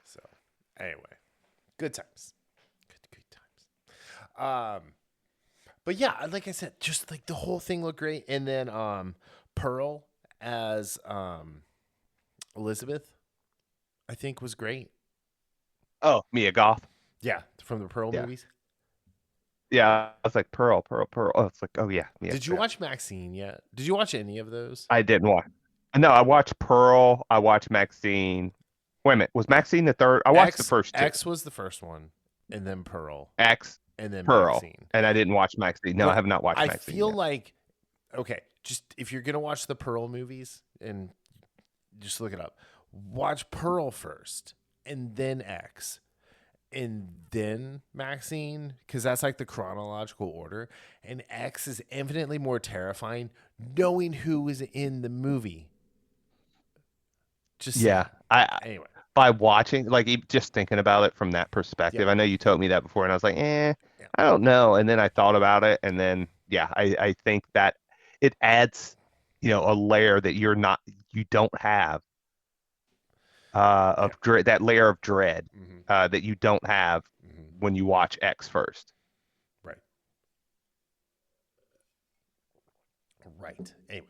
So, anyway, good times. Good times. But yeah, like I said, just like the whole thing looked great, and then Pearl as Elizabeth, I think was great. Oh, Mia Goth. Yeah, from the Pearl movies. Yeah, I was like Pearl. Oh, it's like, oh yeah. Did you watch Maxine yet? Did you watch any of those? I didn't watch. No, I watched Pearl. I watched Maxine. Wait a minute, was Maxine the third? I watched the first two. X was the first one, and then Pearl. X, and then Pearl, Maxine. And I didn't watch Maxine. No, I have not watched Maxine. I feel like, okay, just if you're gonna watch the Pearl movies and just look it up, watch Pearl first, and then X. And then Maxine, because that's like the chronological order. And X is infinitely more terrifying knowing who is in the movie. Just anyway. By watching, like just thinking about it from that perspective, I know you told me that before, and I was like, I don't know. And then I thought about it, and then I think that it adds, a layer that you don't have. Of dread, that layer of dread that you don't have when you watch X first. Right. Anyway.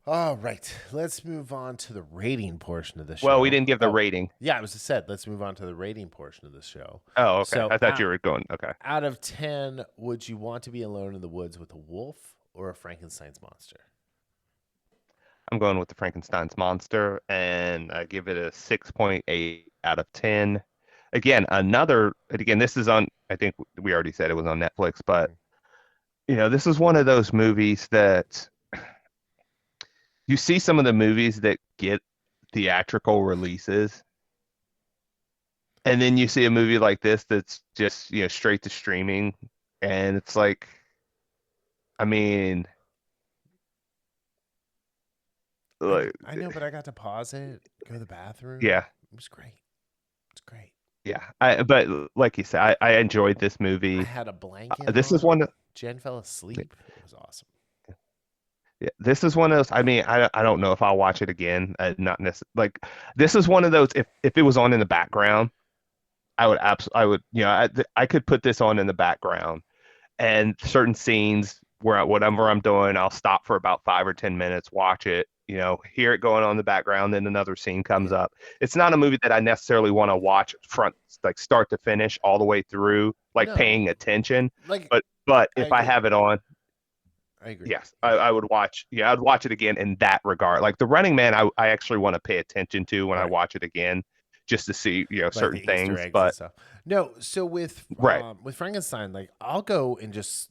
All right. Let's move on to the rating portion of the show. Well, we didn't give the rating. Yeah, I was just said, let's move on to the rating portion of the show. Oh, okay. So I thought you were going, okay. Out of 10, would you want to be alone in the woods with a wolf or a Frankenstein's monster? I'm going with the Frankenstein's monster, and I give it a 6.8 out of 10. Again, this is on, I think we already said it was on Netflix, but, this is one of those movies that you see some of the movies that get theatrical releases, and then you see a movie like this that's just, straight to streaming, and it's like, I mean... I know, but I got to pause it, go to the bathroom. Yeah. It was great. It's great. Yeah. But like you said, I enjoyed this movie. I had a blanket. This is one that Jen fell asleep. It was awesome. Yeah. This is one of those, I mean, I don't know if I'll watch it again. Not necessarily. Like, this is one of those, if it was on in the background, I would, I could put this on in the background, and certain scenes where whatever I'm doing, I'll stop for about 5 or 10 minutes, watch it, hear it going on in the background, then another scene comes up. It's not a movie that I necessarily want to watch start to finish all the way through, paying attention. But if I have it on, I agree. Yes, I would watch. Yeah, I'd watch it again in that regard. Like The Running Man, I actually want to pay attention to when I watch it again, just to see certain things. But no, so with Frankenstein, I'll go and just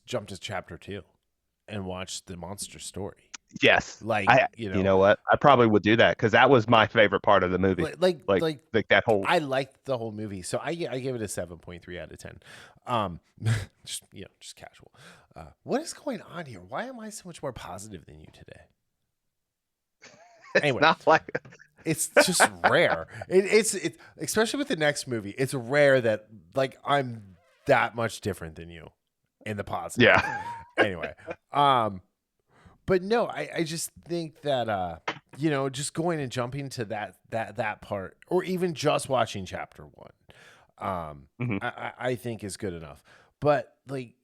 jump to chapter 2 and watch the monster story. Yes, you know what? I probably would do that because that was my favorite part of the movie. Like that whole. I liked the whole movie, so I gave it a 7.3 out of 10. Just casual. What is going on here? Why am I so much more positive than you today? Anyway, it's just rare. It's especially with the next movie. It's rare that I'm that much different than you in the positive. Yeah. Anyway, But no, I just think that just going and jumping to that part, or even just watching chapter one, Hmm. I think is good enough. But like,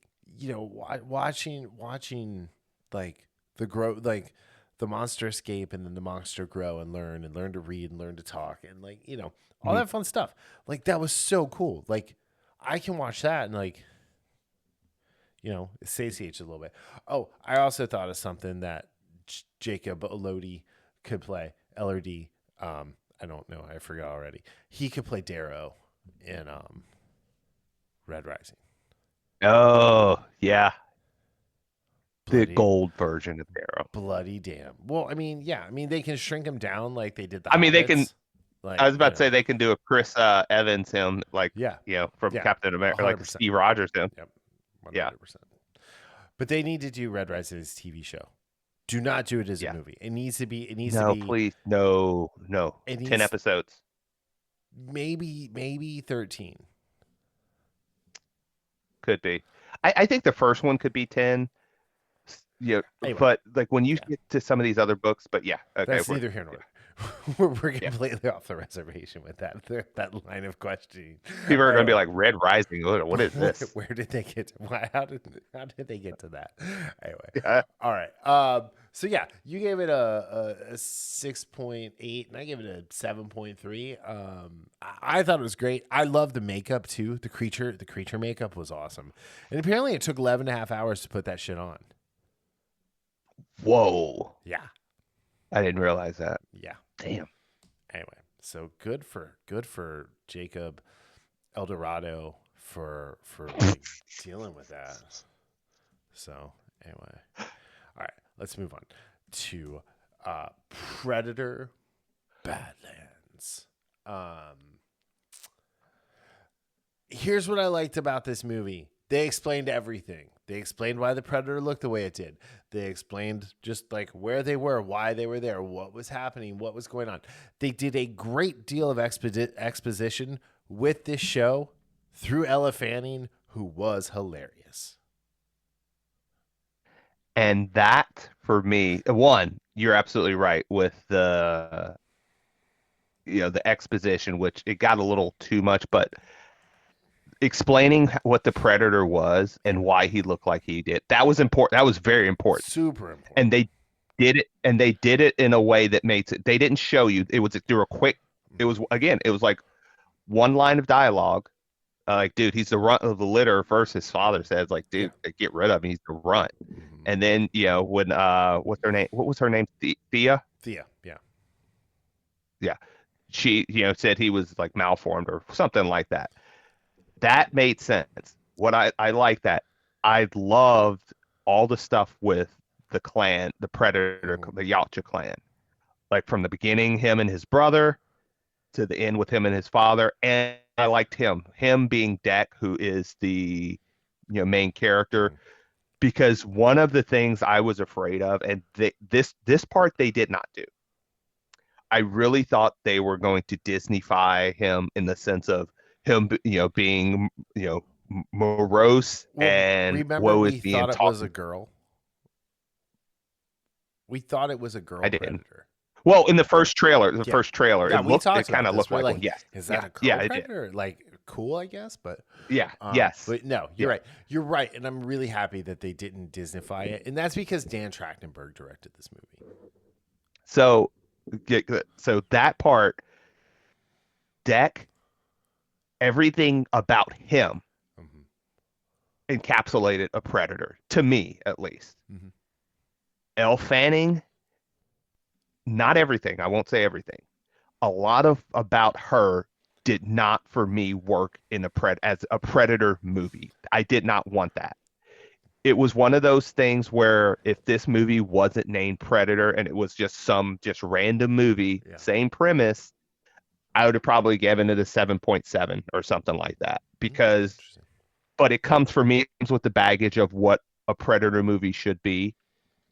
watching like the grow, like the monster escape, and then the monster grow and learn to read and learn to talk, and like, all Hmm. that fun stuff. Like that was so cool. Like I can watch that and like, it satiates a little bit. Oh, I also thought of something that Jacob Elordi could play. LRD. I don't know. I forgot already. He could play Darrow in Red Rising. Oh, yeah. The Bloody, gold version of Arrow. bloody damn. Well, I mean, yeah. I mean, they can shrink him down like they did the I mean, they can. Hobbits. Like, I was about to say they can do a Chris Evans him, like, yeah, from yeah, Captain America, like a 100%. Steve Rogers him. Yep, Yeah, 100%. But they need to do Red Rising as a TV show. Do not do it as a yeah. movie. It needs to be. It needs to No, be. please, no, no. It 10 needs episodes maybe 13. could be. I think the first one could be 10. Yeah, Anyway, but like when you yeah. get to some of these other books, but yeah, okay, That's neither here nor there. We're completely off the reservation with that line of questioning. people are going to be Anyway, like Red Rising. What is this? where did they get? How did they get to that? Anyway, Yeah. all right. So yeah, you gave it a 6.8, and I gave it a 7.3. I thought it was great. I love the makeup too. The creature makeup was awesome, and apparently it took 11 and a half hours to put that shit on. Whoa, Yeah, I didn't realize that. yeah. Damn. Anyway, so good for Jacob Eldorado for like dealing with that. So anyway, all right, let's move on to Predator Badlands. Here's what I liked about this movie. They explained everything. They explained why the Predator looked the way it did. They explained just like where they were, why they were there, what was happening, what was going on. They did a great deal of exposition with this show through Ella Fanning, who was hilarious. And that for me, one, you're absolutely right with the exposition, which it got a little too much, but explaining what the Predator was and why he looked like he did, that was important. That was very important. Super important. And they did it in a way that made it, they didn't show you. It was through a quick, it was like one line of dialogue. Like, dude, he's the runt of the litter. First, his father says, like, dude, get rid of him. He's the runt. Mm-hmm. And then, when what's her name? What was her name? Thea? Thea, yeah. Yeah. She, said he was like malformed or something like that. That made sense. What I like that. I loved all the stuff with the clan, the Predator, Mm-hmm. the Yautja clan. Like from the beginning, him and his brother, to the end with him and his father. And I liked him being Deck, who is the main character, Mm-hmm. because one of the things I was afraid of, and this part they did not do. I really thought they were going to Disneyfy him in the sense of him, being, morose Well, and remember woe we is me thought and it was a talking. girl? We thought it was a girl I didn't. Predator. Well, in the first trailer, Yeah, we talked it kind about of this. looked We're like one. Yes. is that a girl Yeah, it did. Predator? Like, cool, I guess, but Yeah. Yes. but no, you're Yeah. right. You're right, and I'm really happy that they didn't Disneyfy it, and that's because Dan Trachtenberg directed this movie. So, that part, Deck, everything about him Mm-hmm. encapsulated a Predator, to me at least. Mm-hmm. Elle Fanning, not everything. I won't say everything. A lot of about her did not, for me, work in as a Predator movie. I did not want that. It was one of those things where if this movie wasn't named Predator and it was just random movie, same premise, I would have probably given it a 7.7 or something like that. Because, but it comes for me with the baggage of what a Predator movie should be.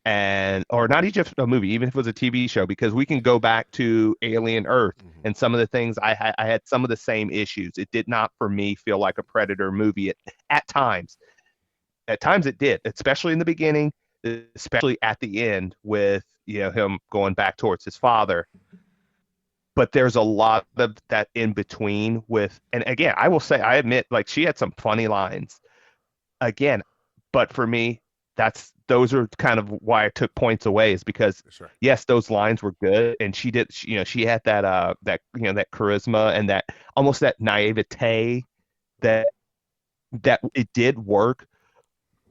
Or not even just a movie, even if it was a TV show, because we can go back to Alien Earth and some of the things I had some of the same issues. It did not, for me, feel like a Predator movie at times. At times it did, especially in the beginning. especially at the end with him going back towards his father. But there's a lot of that in between with, and again, I will say, I admit, like, she had some funny lines again, but for me, those are kind of why I took points away, is because Sure. yes, those lines were good, and she had that charisma and that almost that naivete that it did work.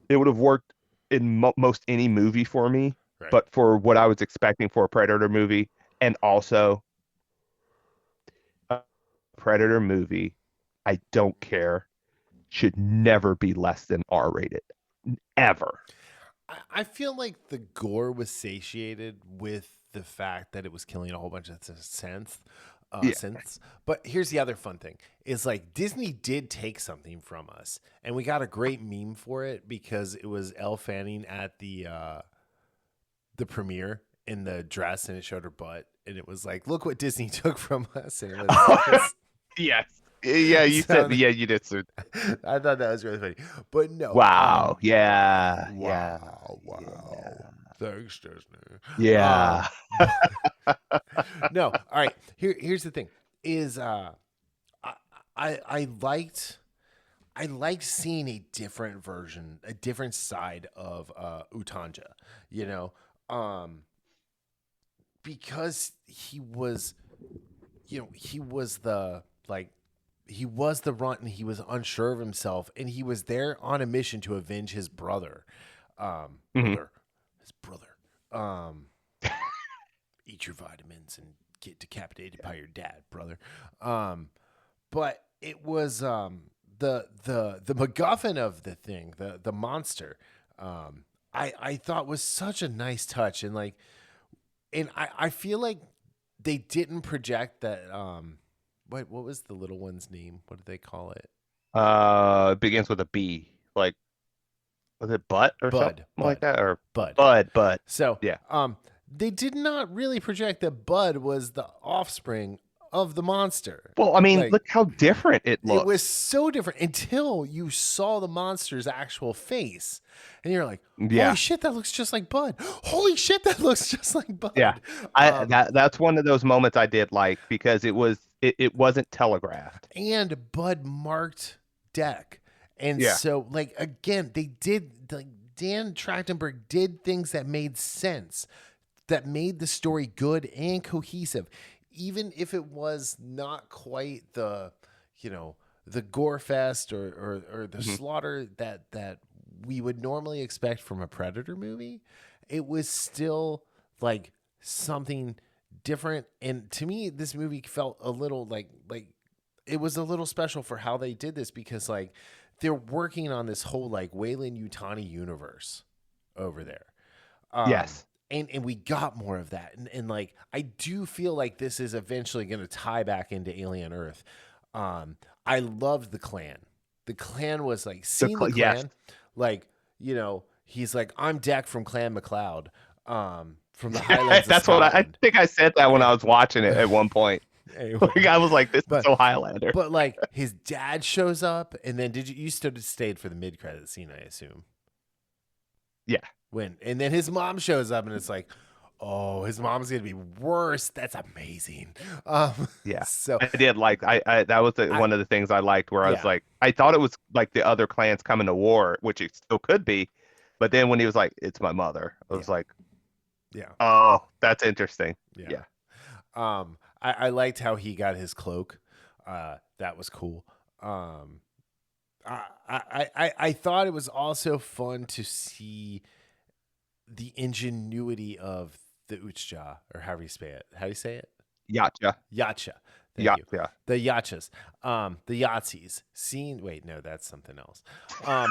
It would have worked in most any movie for me, Right. but for what I was expecting for a Predator movie, and also a Predator movie, I don't care, should never be less than R rated, ever. I feel like the gore was satiated with the fact that it was killing a whole bunch of synths. Yeah. Synths. But here's the other fun thing is, like, Disney did take something from us, and we got a great meme for it because it was Elle Fanning at the premiere in the dress, and it showed her butt, and it was like, look what Disney took from us. And it was Yes. Yeah, you said, yeah, you did. Sir. I thought that was really funny, but no. Wow. Yeah. Wow. Yeah. Thanks, Disney. Yeah. No. All right. Here's the thing: is I liked seeing a different version, a different side of Utanja. Because he was, he was the runt, and he was unsure of himself, and he was there on a mission to avenge his brother. His brother. Eat your vitamins and get decapitated by your dad, brother. But it was the MacGuffin of the thing, the monster. I thought was such a nice touch, and I feel like they didn't project that. What was the little one's name? What did they call it? It begins with a B. Like, was it Butt or something like that? Or Bud. Bud. So yeah. They did not really project that Bud was the offspring of the monster. Well, I mean, look how different it looked. It was so different until you saw the monster's actual face, and you're like, "Holy shit, that looks just like Bud! Holy shit, that looks just like Bud!" Yeah, that's one of those moments I did like, because it wasn't telegraphed, and Bud marked deck, and so again, they did, Dan Trachtenberg did things that made sense, that made the story good and cohesive, even if it was not quite the gore fest or the slaughter that we would normally expect from a Predator movie. It was still like something different, and to me, this movie felt a little like it was a little special for how they did this, because they're working on this whole Weyland-Yutani universe over there. Yes. And we got more of that. And I do feel like this is eventually going to tie back into Alien Earth. I loved the clan. The clan was seeing the clan. Yes. He's like, I'm Deck from Clan McLeod. From the Highlands. That's what I think I said that when I was watching it at one point. Anyway, I was like, this is so Highlander. But his dad shows up, and then you stayed for the mid-credit scene, I assume. Yeah. And then his mom shows up, and it's like, oh, his mom's gonna be worse. That's amazing. Yeah. So I did that was one of the things I liked, where I was like, I thought it was like the other clans coming to war, which it still could be, but then when he was like, it's my mother, I was like, yeah, oh, that's interesting. Yeah. I liked how he got his cloak. That was cool. I thought it was also fun to see the ingenuity of the Utsja, or however you say it. How do you say it? Yacha. Thank you. Yeah. The Yachas. The Yahtzees. Wait, no, that's something else. I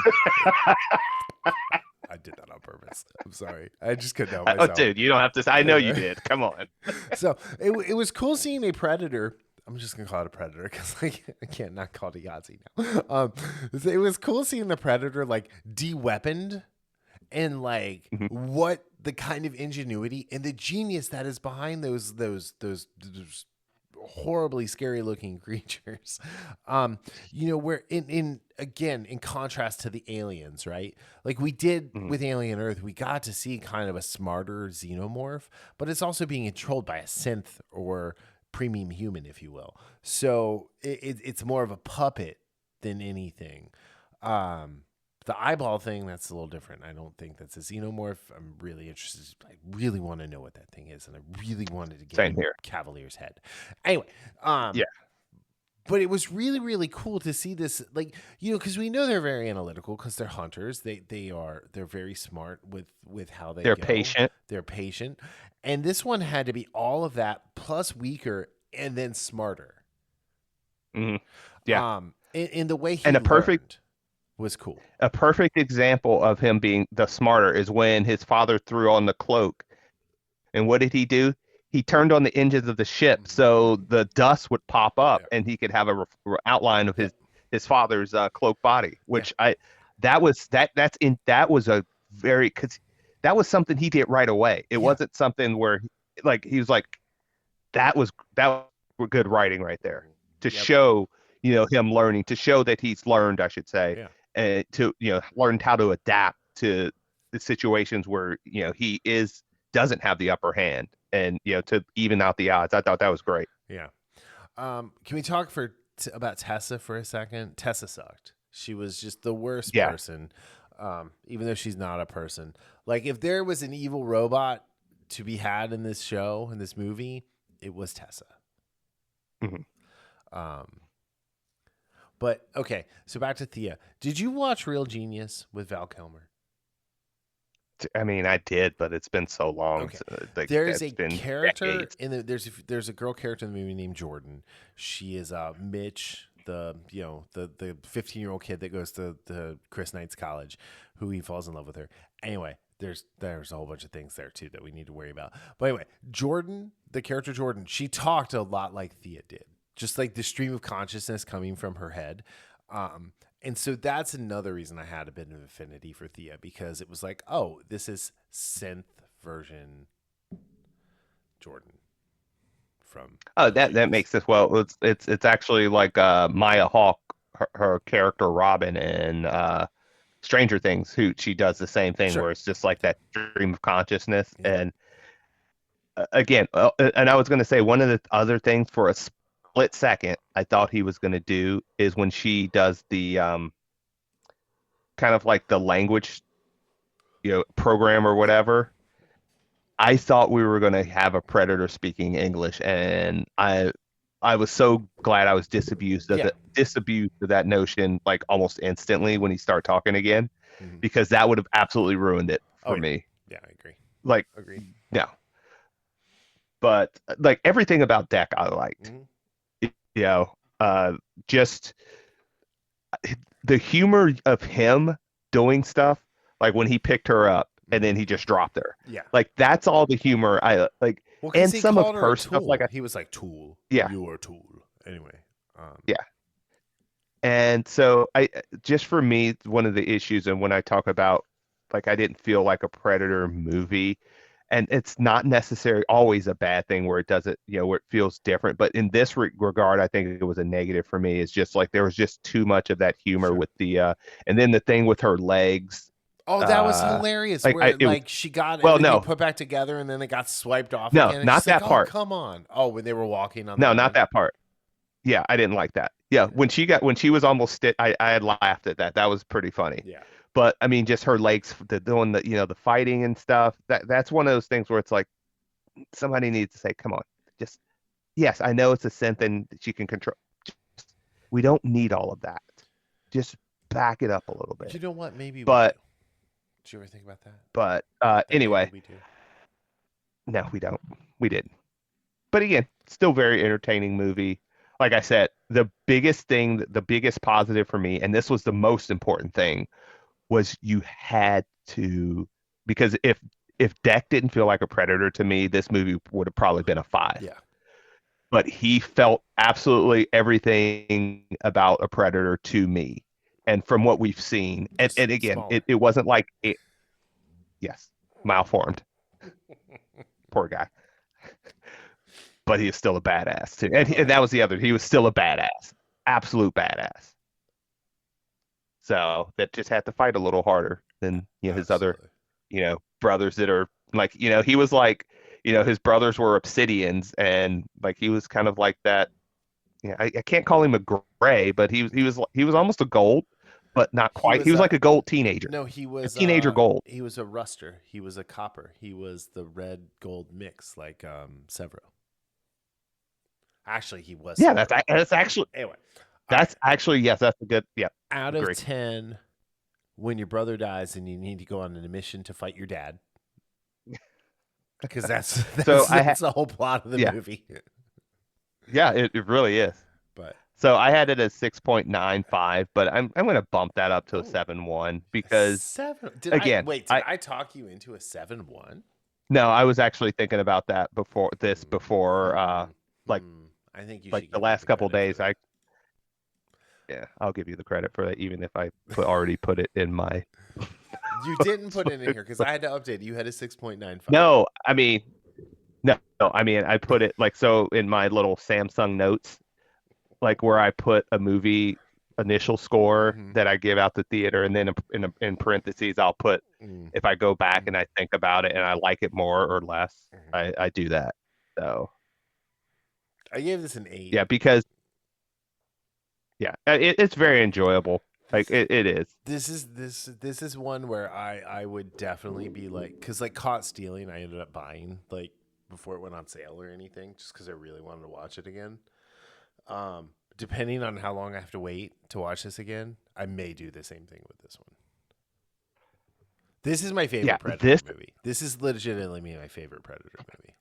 did that on purpose. I'm sorry. I just couldn't help myself. Oh, dude, you don't have to. I know you did. Come on. So it was cool seeing a Predator. I'm just gonna call it a Predator because I can't not call it a Yahtzee now. It was cool seeing the Predator de-weaponed, and what the kind of ingenuity and the genius that is behind those horribly scary looking creatures. We're in contrast to the aliens, right? Like we did Mhm. with Alien Earth, we got to see kind of a smarter xenomorph, but it's also being controlled by a synth or premium human, if you will. So it's more of a puppet than anything. Um, the eyeball thing, that's a little different. I don't think that's a xenomorph. I'm really interested. I really want to know what that thing is, and I really wanted to get Same in here. Cavalier's head. Anyway, Yeah. but it was really, really cool to see this, like, because we know they're very analytical because they're hunters. They're very smart with how they They're go. patient. They're patient, and this one had to be all of that plus weaker and then smarter. Mhm. Yeah. In the way he And learned was cool. a perfect example of him being the smarter is when his father threw on the cloak. And what did he do? He turned on the engines of the ship so the dust would pop up Yeah. and he could have a outline of Yep. his father's cloak body. Yeah. Which that was a very because that was something he did right away. It Yeah. wasn't something where like he was like that was good writing right there to Yep. show him learning, to show that he's learned, I should say, Yeah. and to learned how to adapt to the situations where he doesn't have the upper hand, and to even out the odds. I thought that was great. Yeah. Can we talk about Tessa for a second? Tessa sucked. She was just the worst Yeah. person. Even though she's not a person. Like if there was an evil robot to be had in this show, in this movie, it was Tessa. Mhm. But okay, so back to Thea. Did you watch Real Genius with Val Kilmer? I mean, I did, but it's been so long. Okay. Like, There's a it's been character decades. in there's a girl character in the movie named Jordan. She is Mitch, the 15-year-old kid that goes to the Chris Knight's college, who he falls in love with her. Anyway, there's a whole bunch of things there too that we need to worry about. But anyway, Jordan, the character Jordan, she talked a lot like Thea did. Just like the stream of consciousness coming from her head. And so that's another reason I had a bit of affinity for Thea, because it was like, oh, this is synth version Jordan from Oh, Real that Genius. makes this well. It's actually like Maya Hawke, her character Robin in Stranger Things, who she does the same thing Sure. where it's just like that stream of consciousness. Yeah. And again, and I was going to say one of the other things for a split second I thought he was going to do is when she does the kind of like the language, program or Yeah. whatever. I thought we were going to have a predator speaking English, and I was so glad I was Yeah. disabused of that notion like almost instantly when he started talking again, Mm-hmm. because that would have absolutely ruined it Oh, for yeah. me. Yeah, I agree. Like, Agreed. no, but like everything about Deck I liked. Mm-hmm. You know, just the humor of him doing stuff, like when he picked her up and then he just dropped her. Yeah. Like that's all the humor I like, Well, because and he some of called her her a stuff. Like, tool. He was like, tool. yeah, You're a tool. Anyway. yeah. And so I just for me, one of the issues, and when I talk about like I didn't feel like a Predator movie, and it's not necessarily always a bad thing where it doesn't, where it feels different. But in this regard, I think it was a negative for me. It's just like there was just too much of that humor Sure. with and then the thing with her legs. Oh, that was hilarious. Like Where it, she got well, everything no, put back together and then it got swiped off no, again. And not she's like, that oh, part. come on. Oh, when they were walking on the No, not land. that part. Yeah, I didn't like that. Yeah, when she was almost I had laughed at that. That was pretty funny. Yeah. But I mean, just her legs, doing the fighting and stuff. That's one of those things where it's like somebody needs to say, "Come on, just yes, I know it's a synth and she can control. Just, we don't need all of that. Just back it up a little You bit." know what? Maybe we do. But Did you ever think about that? but That anyway, maybe we do. no, we don't. We didn't. But again, still very entertaining movie. Like I said, the biggest thing, the biggest positive for me, and this was the most important thing, was you had to, because if Deck didn't feel like a predator to me, this movie would have probably been a 5. Yeah. But he felt absolutely everything about a predator to me. And from what we've seen, and again, Smaller. it wasn't like it, yes, malformed. Poor guy. but he was still a badass too. Oh, And yeah. that was the other. He was still a badass, absolute badass. So that just had to fight a little harder than his other Absolutely. brothers that are like he was like his brothers were obsidians and like he was kind of like that. I can't call him a gray, but he was almost a gold, but not He quite. He was was like a gold teenager, no, he a was teenager gold. he was a ruster. He was a copper. He was the red gold mix like Severo. Actually, he was Yeah, Severo. Anyway, all right. that's actually yes, that's a good yeah. Out of Agree. 10, when your brother dies and you need to go on a mission to fight your dad, because So that's the whole plot of the yeah, movie. yeah, it really is. But So I had it as 6.95, but I'm gonna bump that up to a oh, 7.1 a because 7. Did I again, wait? Did I talk you into a 7.1? no, I was actually thinking about that before like I think you like should the give me last the couple credit for days. that. Yeah, I'll give you the credit for that, even if I already put it in my. You didn't put it in here because I had to update. You had a 6.95. No, I mean, no, I mean, I put it like so in my little Samsung notes, like where I put a movie initial score Mm-hmm. that I give out the theater, and then in parentheses I'll put Mm-hmm. if I go back and I think about it and I like it more or less, I do that. So I gave this an 8. yeah, because yeah, it's very enjoyable. Like it is. This is one where I would definitely be like, because like Caught Stealing, I ended up buying like before it went on sale or anything, just because I really wanted to watch it again. Depending on how long I have to wait to watch this again, I may do the same thing with this one. This is my Yeah, favorite Predator this movie. This is legitimately my favorite Predator movie.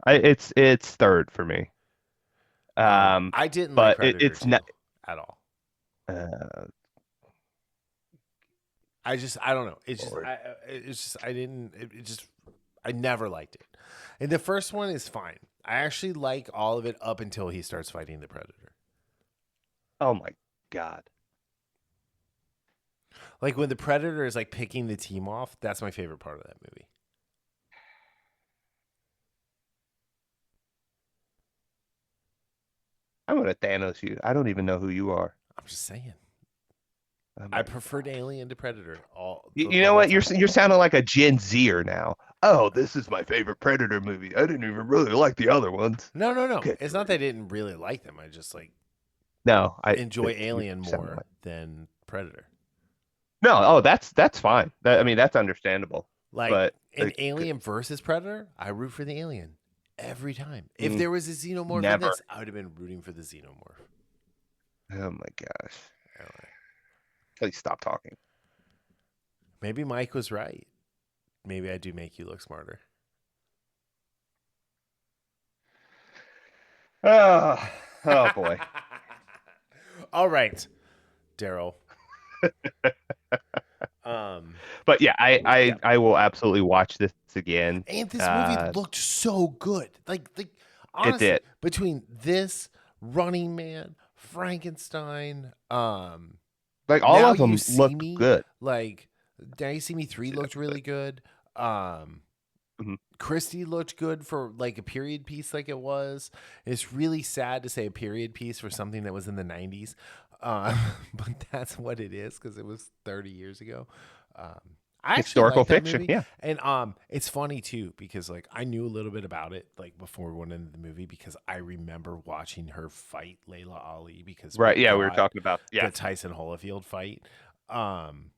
it's third for me. I didn't like But Predator it's 2 not. at all. Uh, I don't know. Lord. I didn't. It just I never liked it. And the first one is fine. I actually like all of it up until he starts fighting the Predator. Oh my God. Like when the Predator is like picking the team off, that's my favorite part of that movie. I'm gonna Thanos you. I don't even know who you are. I'm just saying. Oh I my preferred Alien to Predator. You The know whole what? time. You're sounding like a Gen Zer now. Oh, this is my favorite Predator movie. I didn't even really like the other ones. No. Good It's not that I grief. didn't really like them. I just like No, enjoy you Alien sound more like than Predator. no. Oh, that's fine. I mean, that's understandable. Like But in Alien versus Predator, I root for the alien every time. If mm, there was a xenomorph in never. this, I would have been rooting for the xenomorph. Oh my gosh. Anyway, Please stop talking. maybe Mike was right. Maybe I do make you look smarter. Oh, oh boy. All right, Darryl. Um, But yeah, yeah. I will absolutely watch this again. And this movie looked so good. Like It honestly, did. between this, Running Man, Frankenstein, Like all Now of You them See looked Me, good. like Now You See Me 3 looked really good. Mhm. Christie looked good for like a period piece like it was. It's really sad to say a period piece for something that was in the 90s. But that's what it is because it was 30 years ago. Um, I actually Historical like that fiction. movie. Yeah. And it's funny too because like I knew a little bit about it like before we went into the movie because I remember watching her fight Layla Ali because we Right. Yeah, we were got talking about yeah. the Tyson Holyfield fight. Um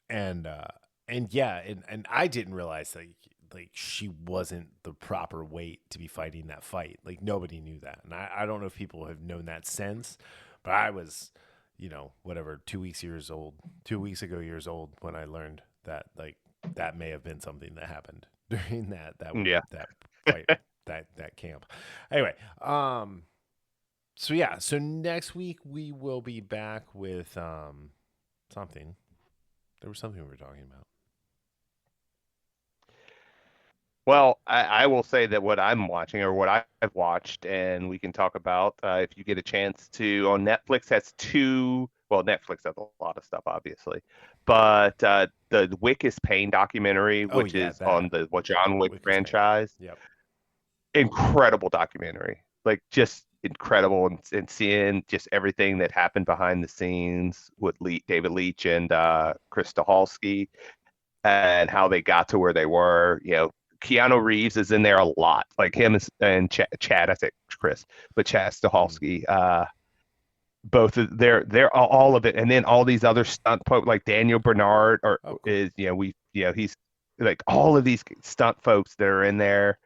and uh and yeah, and I didn't realize like she wasn't the proper weight to be fighting that fight. Like nobody knew that. And I don't know if people have known that since, but I was, whatever, 2 weeks ago years old when I learned that like that may have been something that happened during Yeah. that fight that camp. Anyway, so yeah, so next week we will be back with something. There was something we were talking about. Well, I will say that what I'm watching or what I've watched, and we can talk about if you get a chance to on Netflix has two. Well, Netflix has a lot of stuff, obviously, but the Wick is Pain documentary, Oh which yeah, is on the John Wick Wick is pain. franchise. Yep. incredible documentary, like just incredible, and seeing just everything that happened behind the scenes with David Leitch and Chris Stahelski, and how they got to where they were. Keanu Reeves is in there a lot, like him and Chad, I think Chris, but Chad Stahelski, both of they're all of it, and then all these other stunt folks like Daniel Bernard Cool. he's like all of these stunt folks that are in there.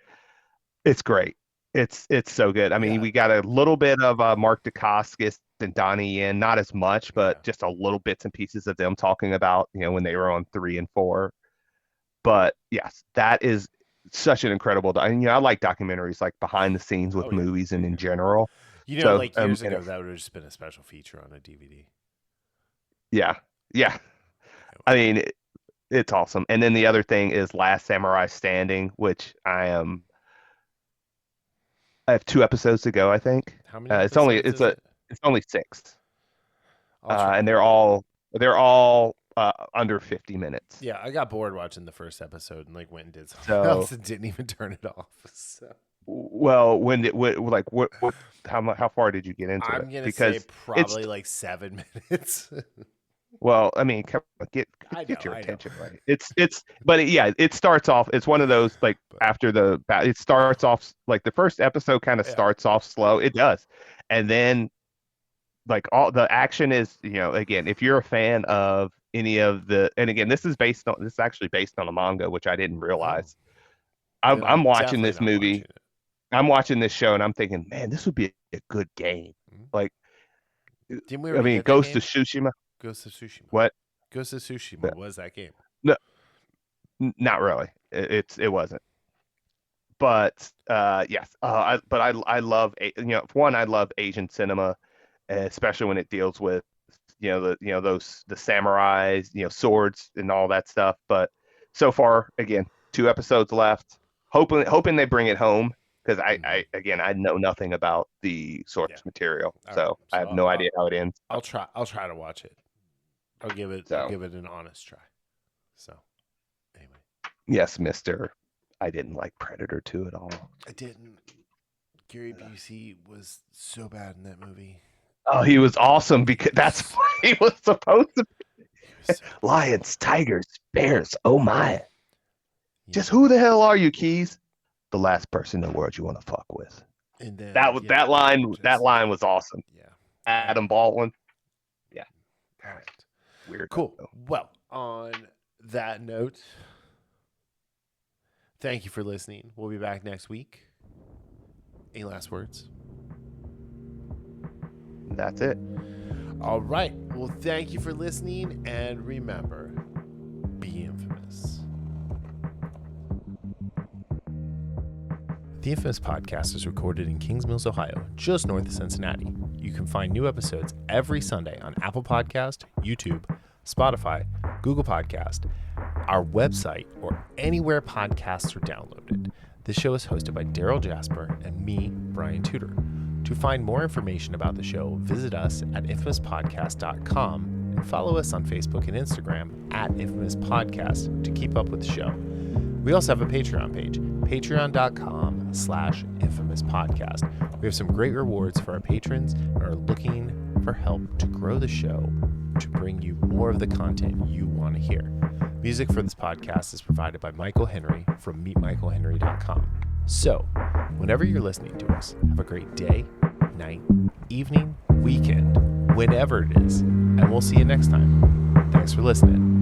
It's great. It's so good. I mean, Yeah. we got a little bit of Mark Dacascos and Donnie Yen, not as much, but just a little bits and pieces of them talking about when they were on 3 and 4. But yes, that is such an incredible. And I like documentaries like behind the scenes with movies and in general. Like years ago, that would have just been a special feature on a DVD. Yeah. I mean, it's awesome. And then the other thing is Last Samurai Standing, which I have 2 episodes to go, I think. How many? It's only 6, and they're all under 50 minutes. Yeah, I got bored watching the first episode and went and did something else and didn't even turn it off. So. Well, how far did you get into it? I'm gonna say probably like 7 minutes. Well, I mean, get your attention right. It starts off. It's one of those like after it starts off like the first episode kind of starts off slow. It does, and then like all the action is again, if you're a fan of any of and again, this is actually based on a manga, which I didn't realize. I'm watching this movie. I'm watching this show and I'm thinking, man, this would be a good game. Like, Ghost of Tsushima. Ghost of Tsushima. What? Ghost of Tsushima was that game? No, not really. It wasn't. But yes. I love I love Asian cinema, especially when it deals with the samurais, swords and all that stuff. But so far, again, 2 episodes left. Hoping they bring it home. Because I know nothing about the source material, so I have no idea how it ends. I'll try to watch it. I'll give it an honest try. So, anyway. Yes, Mister. I didn't like Predator 2 at all. I didn't. Gary Busey was so bad in that movie. Oh, he was awesome because that's what he was supposed to be. Lions, tigers, bears. Oh my! Yeah. Just who the hell are you, Keys? The last person in the world you want to fuck with. And then, that line was awesome. Yeah. Adam Baldwin. Yeah. Perfect. Weird. Cool. Well, on that note, thank you for listening. We'll be back next week. Any last words? That's it. All right. Well, thank you for listening, and remember, be infamous. The Infamous Podcast is recorded in Kings Mills, Ohio, just north of Cincinnati. You can find new episodes every Sunday on Apple Podcast, YouTube, Spotify, Google Podcast, our website, or anywhere podcasts are downloaded. This show is hosted by Darryl Jasper and me, Brian Tudor. To find more information about the show, visit us at infamouspodcast.com and follow us on Facebook and Instagram at Infamous Podcast to keep up with the show. We also have a Patreon page, patreon.com/infamouspodcast. We have some great rewards for our patrons and are looking for help to grow the show to bring you more of the content you want to hear. Music for this podcast is provided by Michael Henry from meetmichaelhenry.com. So, whenever you're listening to us, have a great day, night, evening, weekend, whenever it is, and we'll see you next time. Thanks for listening.